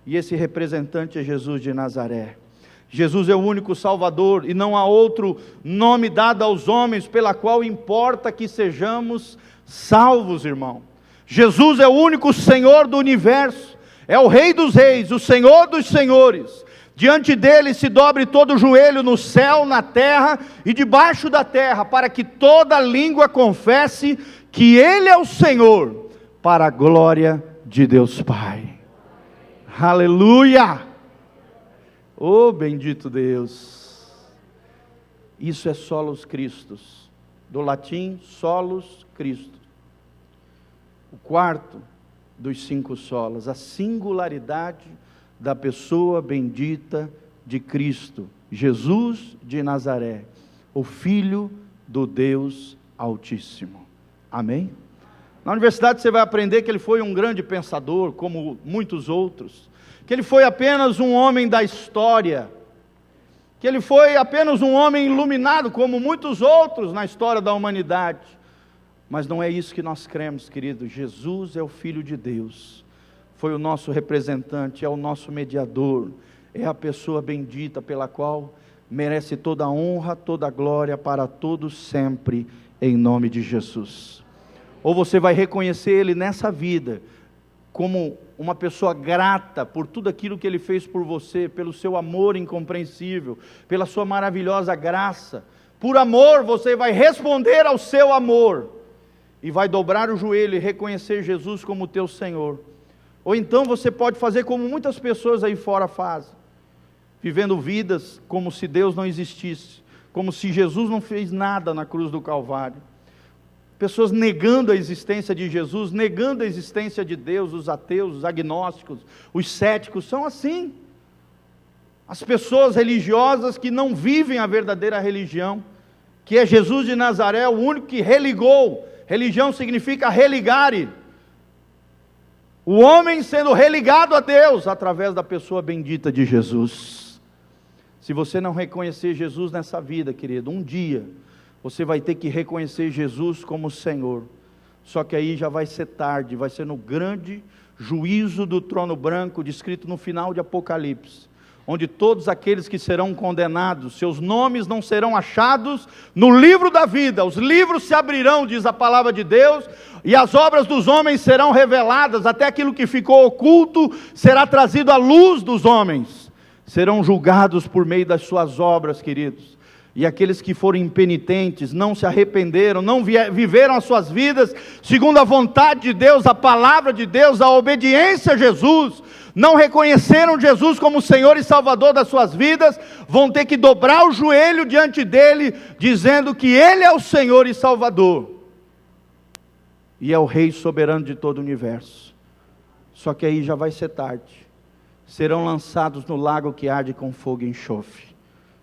e esse representante é Jesus de Nazaré. Jesus é o único Salvador, e não há outro nome dado aos homens, pela qual importa que sejamos salvos, irmão. Jesus é o único Senhor do universo, é o Rei dos reis, o Senhor dos senhores. Diante dele se dobre todo o joelho no céu, na terra e debaixo da terra, para que toda língua confesse que Ele é o Senhor, para a glória de Deus Pai. Aleluia! Oh, bendito Deus! Isso é solos Christus, do latim solos Christus. O quarto dos 5 solas, a singularidade da pessoa bendita de Cristo, Jesus de Nazaré, o Filho do Deus Altíssimo. Amém? Na universidade você vai aprender que ele foi um grande pensador, como muitos outros, que ele foi apenas um homem da história, que ele foi apenas um homem iluminado, como muitos outros na história da humanidade. Mas não é isso que nós cremos, querido. Jesus é o Filho de Deus, foi o nosso representante, é o nosso mediador, é a pessoa bendita pela qual merece toda a honra, toda a glória para todos sempre, em nome de Jesus. Ou você vai reconhecer Ele nessa vida, como uma pessoa grata por tudo aquilo que Ele fez por você, pelo seu amor incompreensível, pela sua maravilhosa graça. Por amor você vai responder ao seu amor, e vai dobrar o joelho e reconhecer Jesus como teu Senhor. Ou então você pode fazer como muitas pessoas aí fora fazem, vivendo vidas como se Deus não existisse, como se Jesus não fez nada na cruz do Calvário. Pessoas negando a existência de Jesus, negando a existência de Deus. Os ateus, os agnósticos, os céticos são assim. As pessoas religiosas que não vivem a verdadeira religião, que é Jesus de Nazaré, o único que religou. Religião significa religare. O homem sendo religado a Deus através da pessoa bendita de Jesus. Se você não reconhecer Jesus nessa vida, querido, um dia você vai ter que reconhecer Jesus como Senhor. Só que aí já vai ser tarde, vai ser no grande juízo do trono branco, descrito no final de Apocalipse, onde todos aqueles que serão condenados, seus nomes não serão achados no livro da vida. Os livros se abrirão, diz a palavra de Deus, e as obras dos homens serão reveladas, até aquilo que ficou oculto será trazido à luz dos homens. Serão julgados por meio das suas obras, queridos. E aqueles que foram impenitentes, não se arrependeram, não viveram as suas vidas segundo a vontade de Deus, a palavra de Deus, a obediência a Jesus, não reconheceram Jesus como Senhor e Salvador das suas vidas, vão ter que dobrar o joelho diante dele, dizendo que Ele é o Senhor e Salvador. e é o Rei soberano de todo o universo. Só que aí já vai ser tarde. Serão lançados no lago que arde com fogo e enxofre,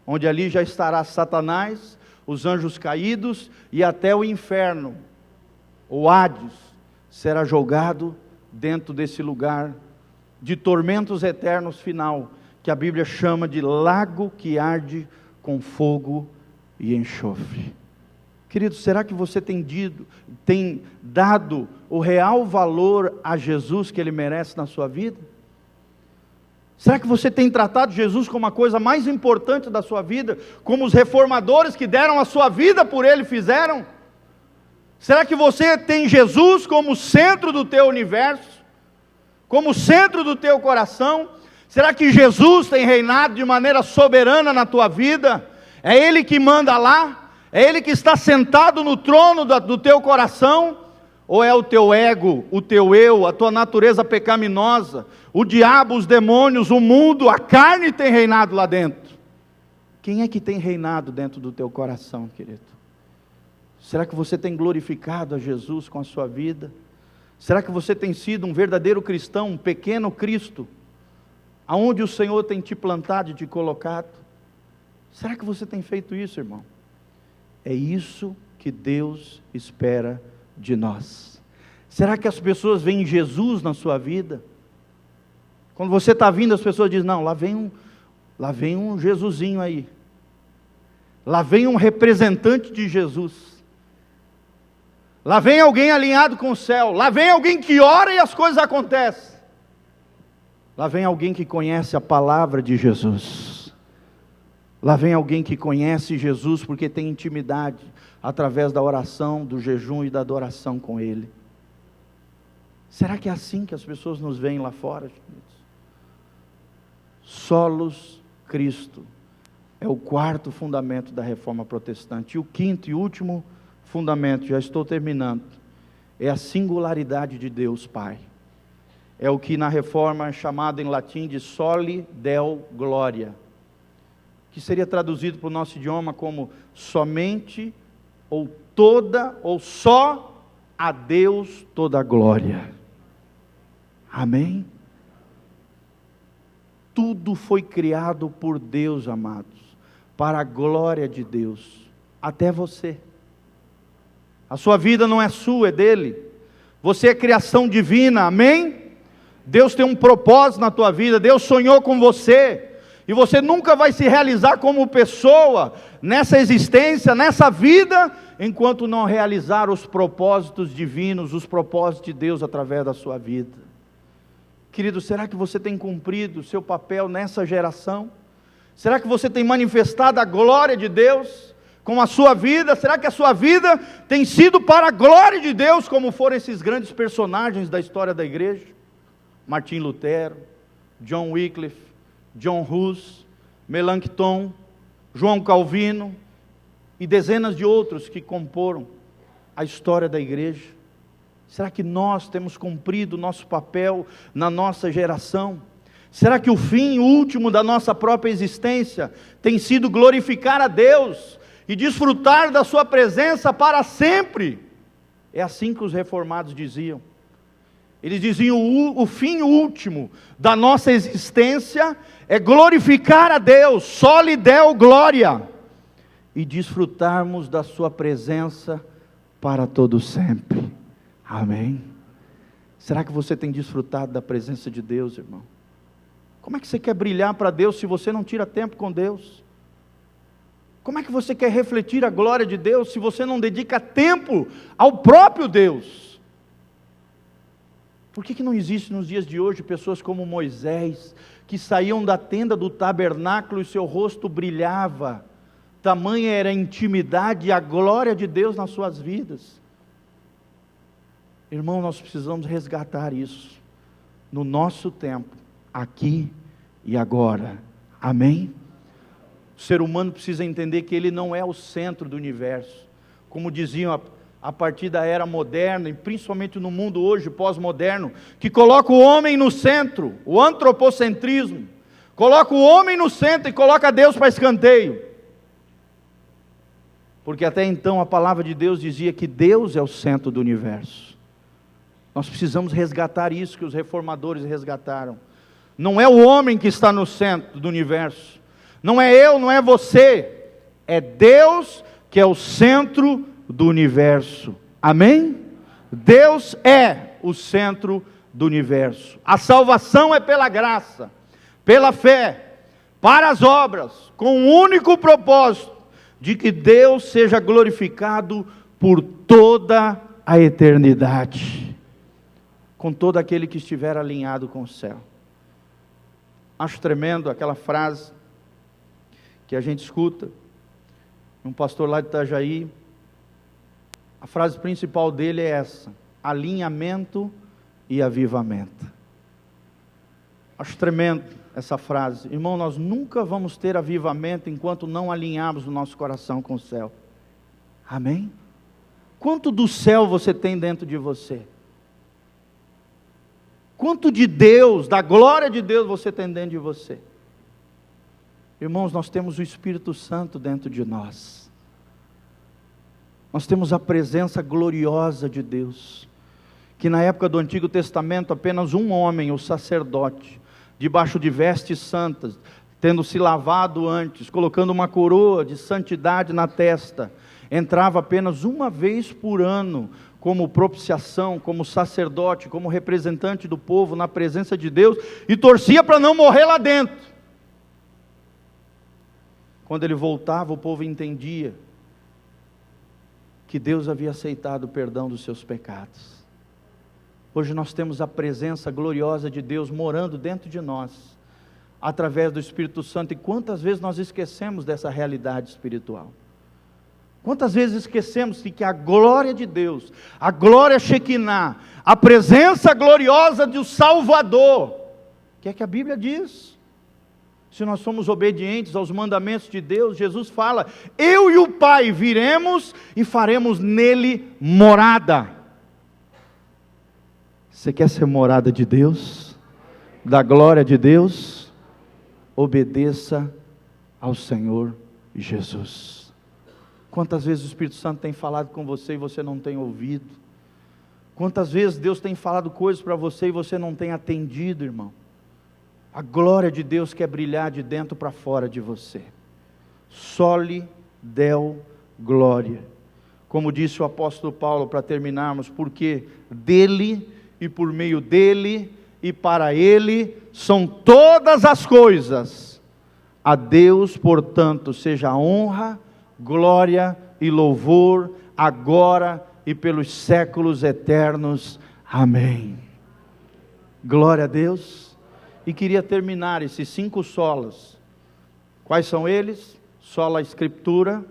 onde ali já estará Satanás, os anjos caídos e até o inferno, o Hades, será jogado dentro desse lugar de tormentos eternos final, que a Bíblia chama de lago que arde com fogo e enxofre. Querido, será que você tem dado o real valor a Jesus que Ele merece na sua vida? Será que você tem tratado Jesus como a coisa mais importante da sua vida, como os reformadores que deram a sua vida por Ele fizeram? Será que você tem Jesus como centro do teu universo, como centro do teu coração? Será que Jesus tem reinado de maneira soberana na tua vida? É Ele que manda lá? É Ele que está sentado no trono do teu coração? Ou é o teu ego, o teu eu, a tua natureza pecaminosa, o diabo, os demônios, o mundo, a carne tem reinado lá dentro? Quem é que tem reinado dentro do teu coração, querido? Será que você tem glorificado a Jesus com a sua vida? Será que você tem sido um verdadeiro cristão, um pequeno Cristo, aonde o Senhor tem te plantado e te colocado? Será que você tem feito isso, irmão? É isso que Deus espera de nós. Será que as pessoas veem Jesus na sua vida? Quando você está vindo, as pessoas dizem: não, lá vem um Jesusinho aí, lá vem um representante de Jesus, lá vem alguém alinhado com o céu, lá vem alguém que ora e as coisas acontecem, lá vem alguém que conhece a palavra de Jesus, lá vem alguém que conhece Jesus porque tem intimidade através da oração, do jejum e da adoração com Ele. Será que é assim que as pessoas nos veem lá fora, queridos? Solos Cristo é o quarto fundamento da reforma protestante. E o quinto e último fundamento, já estou terminando, é a singularidade de Deus Pai. É o que na reforma é chamado em latim de soli deo gloria, que seria traduzido para o nosso idioma como somente, ou toda, ou só a Deus toda a glória. Amém? Tudo foi criado por Deus, amados, para a glória de Deus, até você. A sua vida não é sua, é dele. Você é criação divina, amém? Deus tem um propósito na tua vida, Deus sonhou com você, e você nunca vai se realizar como pessoa, nessa existência, nessa vida, enquanto não realizar os propósitos divinos, os propósitos de Deus através da sua vida. Querido, será que você tem cumprido o seu papel nessa geração? Será que você tem manifestado a glória de Deus com a sua vida? Será que a sua vida tem sido para a glória de Deus, como foram esses grandes personagens da história da igreja? Martim Lutero, John Wycliffe, John Hus, Melanchthon, João Calvino e dezenas de outros que comporam a história da igreja. Será que nós temos cumprido o nosso papel na nossa geração? Será que o fim último da nossa própria existência tem sido glorificar a Deus e desfrutar da sua presença para sempre? É assim que os reformados diziam. Eles diziam: o fim último da nossa existência é glorificar a Deus, soli deo glória, e desfrutarmos da sua presença para todo sempre. Amém? Será que você tem desfrutado da presença de Deus, irmão? Como é que você quer brilhar para Deus se você não tira tempo com Deus? Como é que você quer refletir a glória de Deus se você não dedica tempo ao próprio Deus? Por que não existe nos dias de hoje pessoas como Moisés, que saíam da tenda do tabernáculo e seu rosto brilhava, tamanha era a intimidade e a glória de Deus nas suas vidas? Irmão, nós precisamos resgatar isso no nosso tempo, aqui e agora. Amém? O ser humano precisa entender que ele não é o centro do universo, como diziam a partir da era moderna, e principalmente no mundo hoje pós-moderno, que coloca o homem no centro, o antropocentrismo, coloca o homem no centro e coloca Deus para escanteio. Porque até então a palavra de Deus dizia que Deus é o centro do universo. Nós precisamos resgatar isso que os reformadores resgataram. Não é o homem que está no centro do universo. Não é eu, não é você. É Deus que é o centro do universo. Amém? Deus é o centro do universo. A salvação é pela graça, pela fé, para as obras, com o único propósito de que Deus seja glorificado por toda a eternidade, com todo aquele que estiver alinhado com o céu. Acho tremendo aquela frase que a gente escuta, um pastor lá de Itajaí. A frase principal dele é essa: alinhamento e avivamento. Acho tremendo essa frase. Irmão, nós nunca vamos ter avivamento enquanto não alinharmos o nosso coração com o céu. Amém? Quanto do céu você tem dentro de você? Quanto de Deus, da glória de Deus você tem dentro de você? Irmãos, nós temos o Espírito Santo dentro de nós. Nós temos a presença gloriosa de Deus, que na época do Antigo Testamento apenas um homem, o sacerdote, debaixo de vestes santas, tendo se lavado antes, colocando uma coroa de santidade na testa, entrava apenas uma vez por ano, como propiciação, como sacerdote, como representante do povo na presença de Deus, e torcia para não morrer lá dentro. Quando ele voltava, o povo entendia que Deus havia aceitado o perdão dos seus pecados. Hoje nós temos a presença gloriosa de Deus morando dentro de nós, através do Espírito Santo, e quantas vezes nós esquecemos dessa realidade espiritual? Quantas vezes esquecemos que a glória de Deus, a glória Shekinah, a presença gloriosa do Salvador, que é que a Bíblia diz? Se nós somos obedientes aos mandamentos de Deus, Jesus fala: eu e o Pai viremos e faremos nele morada. Você quer ser morada de Deus? Da glória de Deus? Obedeça ao Senhor Jesus. Quantas vezes o Espírito Santo tem falado com você e você não tem ouvido? Quantas vezes Deus tem falado coisas para você e você não tem atendido, irmão? A glória de Deus quer brilhar de dentro para fora de você. Soli Deo Glória. Como disse o apóstolo Paulo, para terminarmos, porque dele e por meio dele e para ele são todas as coisas. A Deus, portanto, seja a honra, glória e louvor, agora e pelos séculos eternos. Amém. Glória a Deus. E queria terminar esses 5 solas. Quais são eles? Sola Escritura,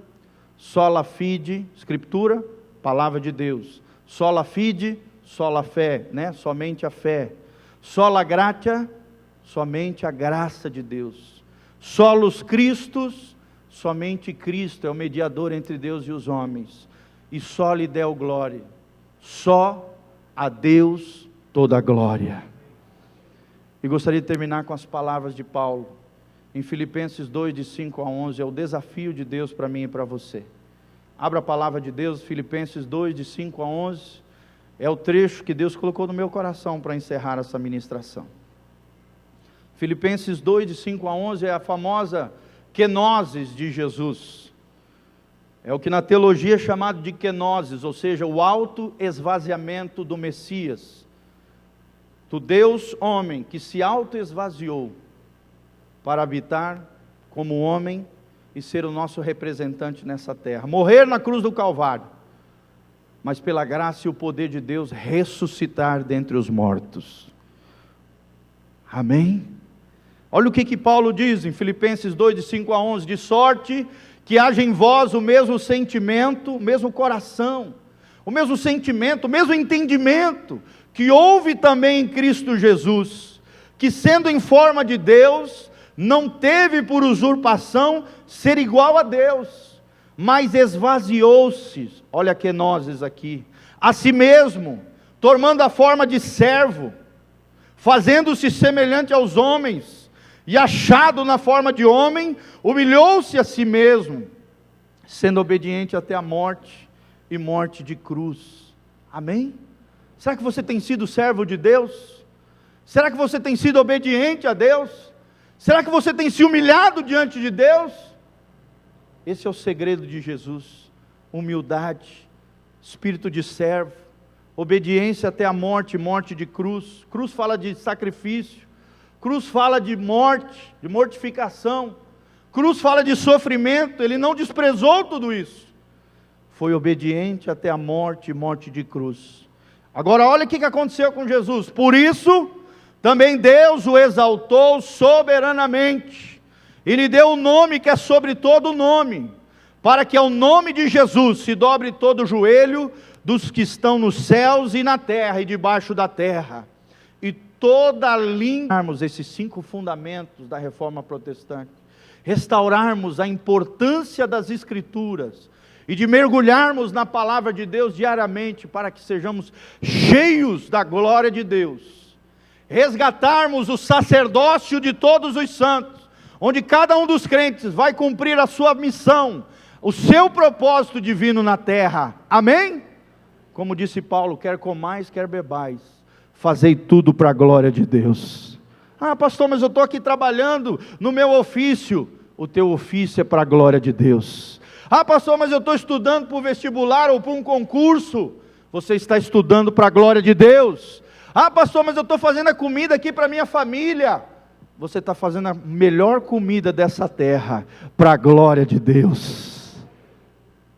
sola fide, Escritura, palavra de Deus. Sola fide, sola fé, né? Somente a fé. Sola gratia, somente a graça de Deus. Solus Christus, somente Cristo é o mediador entre Deus e os homens. E soli Deo Glória, só a Deus toda a glória. E gostaria de terminar com as palavras de Paulo, em Filipenses 2, de 5 a 11, é o desafio de Deus para mim e para você. Abra a palavra de Deus, Filipenses 2, de 5 a 11, é o trecho que Deus colocou no meu coração para encerrar essa ministração. Filipenses 2, de 5 a 11, é a famosa kenosis de Jesus. É o que na teologia é chamado de kenosis, ou seja, o auto-esvaziamento do Messias. Do Deus homem que se auto-esvaziou para habitar como homem e ser o nosso representante nessa terra. Morrer na cruz do Calvário, mas pela graça e o poder de Deus ressuscitar dentre os mortos. Amém? Olha o que Paulo diz em Filipenses 2, de 5 a 11, de sorte que haja em vós o mesmo sentimento, o mesmo coração, o mesmo sentimento, o mesmo entendimento, que houve também em Cristo Jesus, que sendo em forma de Deus, não teve por usurpação ser igual a Deus, mas esvaziou-se, olha a kenosis aqui, a si mesmo, tomando a forma de servo, fazendo-se semelhante aos homens, e achado na forma de homem, humilhou-se a si mesmo, sendo obediente até a morte, e morte de cruz. Amém? Será que você tem sido servo de Deus? Será que você tem sido obediente a Deus? Será que você tem se humilhado diante de Deus? Esse é o segredo de Jesus: humildade, espírito de servo, obediência até a morte, morte de cruz. Cruz fala de sacrifício, cruz fala de morte, de mortificação, cruz fala de sofrimento. Ele não desprezou tudo isso, foi obediente até a morte, morte de cruz. Agora olha o que aconteceu com Jesus. Por isso também Deus o exaltou soberanamente, e lhe deu um nome que é sobre todo nome, para que ao nome de Jesus se dobre todo o joelho dos que estão nos céus e na terra e debaixo da terra, e toda língua. Esses 5 fundamentos da reforma protestante, restaurarmos a importância das Escrituras, e de mergulharmos na palavra de Deus diariamente, para que sejamos cheios da glória de Deus, resgatarmos o sacerdócio de todos os santos, onde cada um dos crentes vai cumprir a sua missão, o seu propósito divino na terra, amém? Como disse Paulo: quer comais, quer bebais, fazei tudo para a glória de Deus. Ah, pastor, mas eu estou aqui trabalhando no meu ofício. O teu ofício é para a glória de Deus. Ah, pastor, mas eu estou estudando para o vestibular ou para um concurso. Você está estudando para a glória de Deus. Ah, pastor, mas eu estou fazendo a comida aqui para a minha família. Você está fazendo a melhor comida dessa terra, para a glória de Deus.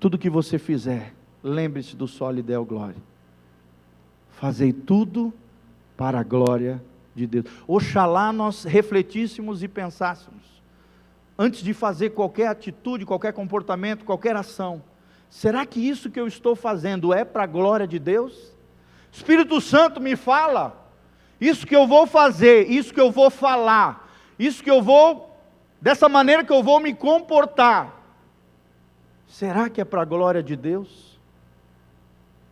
Tudo que você fizer, lembre-se do solo Deo Glória. Fazei tudo para a glória de Deus. Oxalá nós refletíssemos e pensássemos, antes de fazer qualquer atitude, qualquer comportamento, qualquer ação: será que isso que eu estou fazendo é para a glória de Deus? Espírito Santo me fala, isso que eu vou fazer, isso que eu vou falar, isso que eu vou, dessa maneira que eu vou me comportar, será que é para a glória de Deus?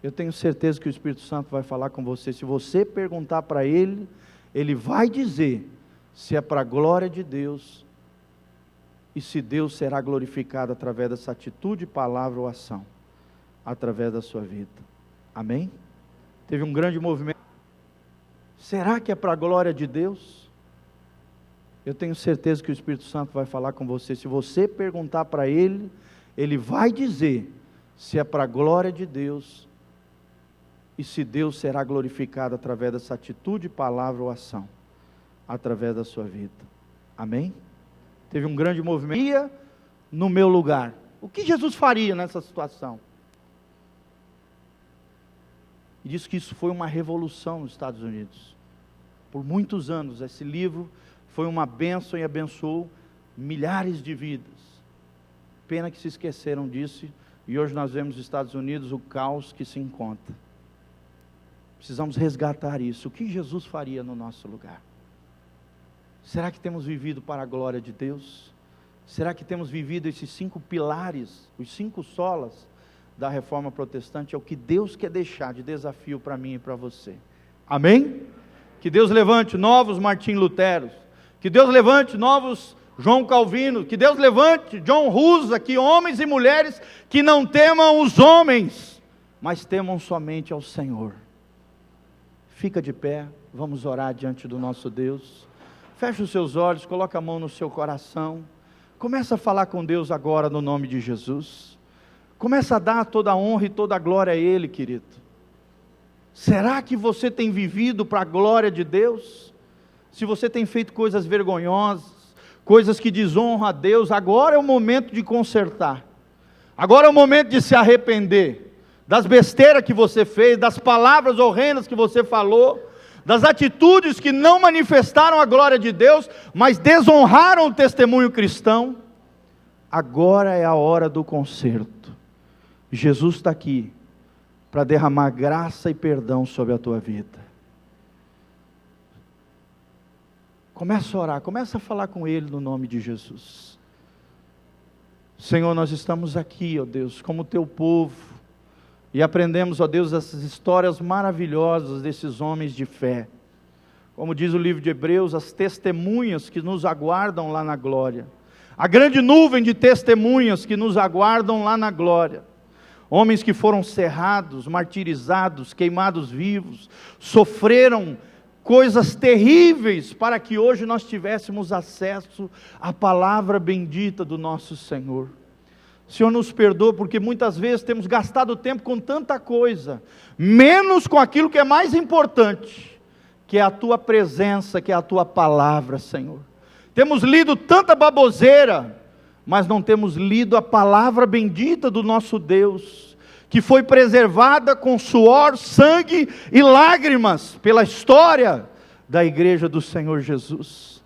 Eu tenho certeza que o Espírito Santo vai falar com você. Se você perguntar para Ele, Ele vai dizer se é para a glória de Deus, e se Deus será glorificado através dessa atitude, palavra ou ação, através da sua vida, amém? Teve um grande movimento. Será que é para a glória de Deus? Eu tenho certeza que o Espírito Santo vai falar com você. Se você perguntar para Ele, Ele vai dizer se é para a glória de Deus, e se Deus será glorificado através dessa atitude, palavra ou ação, através da sua vida, amém? Teve um grande movimento. No meu lugar, o que Jesus faria nessa situação? E diz que isso foi uma revolução nos Estados Unidos. Por muitos anos, esse livro foi uma bênção e abençoou milhares de vidas. Pena que se esqueceram disso, e hoje nós vemos nos Estados Unidos o caos que se encontra. Precisamos resgatar isso. O que Jesus faria no nosso lugar? Será que temos vivido para a glória de Deus? Será que temos vivido esses 5 pilares, os 5 solas da reforma protestante? É o que Deus quer deixar de desafio para mim e para você, amém? Que Deus levante novos Martim Luteros, que Deus levante novos João Calvino, que Deus levante John Hus aqui, homens e mulheres que não temam os homens, mas temam somente ao Senhor. Fica de pé, vamos orar diante do nosso Deus. Feche os seus olhos, coloca a mão no seu coração, começa a falar com Deus agora no nome de Jesus. Começa a dar toda a honra e toda a glória a Ele, querido. Será que você tem vivido para a glória de Deus? Se você tem feito coisas vergonhosas, coisas que desonram a Deus, agora é o momento de consertar. Agora é o momento de se arrepender das besteiras que você fez, das palavras horrendas que você falou, das atitudes que não manifestaram a glória de Deus, mas desonraram o testemunho cristão. Agora é a hora do conserto. Jesus está aqui para derramar graça e perdão sobre a tua vida. Começa a orar, começa a falar com Ele no nome de Jesus. Senhor, nós estamos aqui, ó Deus, como teu povo, e aprendemos, ó Deus, essas histórias maravilhosas desses homens de fé. Como diz o livro de Hebreus, as testemunhas que nos aguardam lá na glória. A grande nuvem de testemunhas que nos aguardam lá na glória. homens que foram cerrados, martirizados, queimados vivos, sofreram coisas terríveis para que hoje nós tivéssemos acesso à palavra bendita do nosso Senhor. Senhor, nos perdoa, porque muitas vezes temos gastado tempo com tanta coisa, menos com aquilo que é mais importante, que é a Tua presença, que é a Tua palavra, Senhor. Temos lido tanta baboseira, mas não temos lido a palavra bendita do nosso Deus, que foi preservada com suor, sangue e lágrimas, pela história da igreja do Senhor Jesus.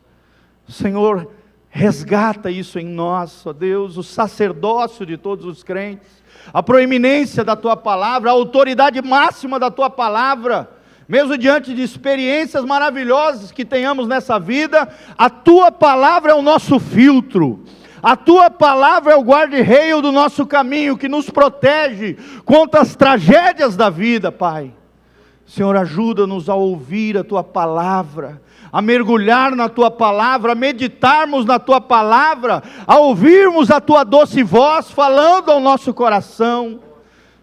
Senhor, resgata isso em nós, ó Deus, o sacerdócio de todos os crentes, a proeminência da Tua palavra, a autoridade máxima da Tua palavra, mesmo diante de experiências maravilhosas que tenhamos nessa vida, a Tua palavra é o nosso filtro, a Tua palavra é o guarda-reio do nosso caminho, que nos protege contra as tragédias da vida, Pai. Senhor, ajuda-nos a ouvir a Tua palavra, a mergulhar na Tua palavra, a meditarmos na Tua palavra, a ouvirmos a Tua doce voz falando ao nosso coração.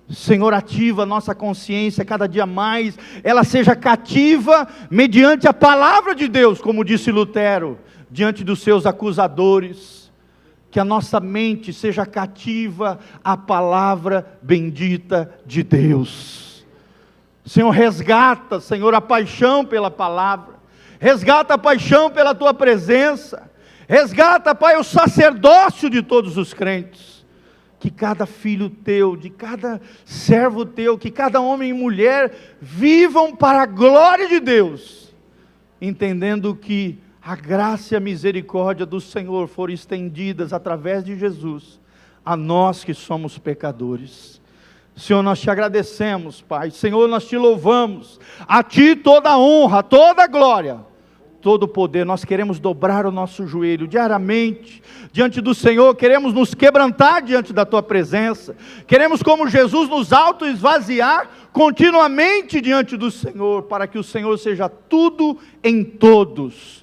Senhor, ativa a nossa consciência cada dia mais, ela seja cativa mediante a palavra de Deus, como disse Lutero, diante dos seus acusadores. Que a nossa mente seja cativa à palavra bendita de Deus. Senhor, resgata, Senhor, a paixão pela palavra, resgata a paixão pela Tua presença, resgata, Pai, o sacerdócio de todos os crentes. Que cada filho Teu, de cada servo Teu, que cada homem e mulher vivam para a glória de Deus, entendendo que a graça e a misericórdia do Senhor foram estendidas através de Jesus a nós que somos pecadores. Senhor, nós Te agradecemos, Pai. Senhor, nós Te louvamos. A Ti toda a honra, toda a glória, todo o poder. Nós queremos dobrar o nosso joelho diariamente diante do Senhor, queremos nos quebrantar diante da Tua presença, queremos, como Jesus, nos auto-esvaziar continuamente diante do Senhor, para que o Senhor seja tudo em todos.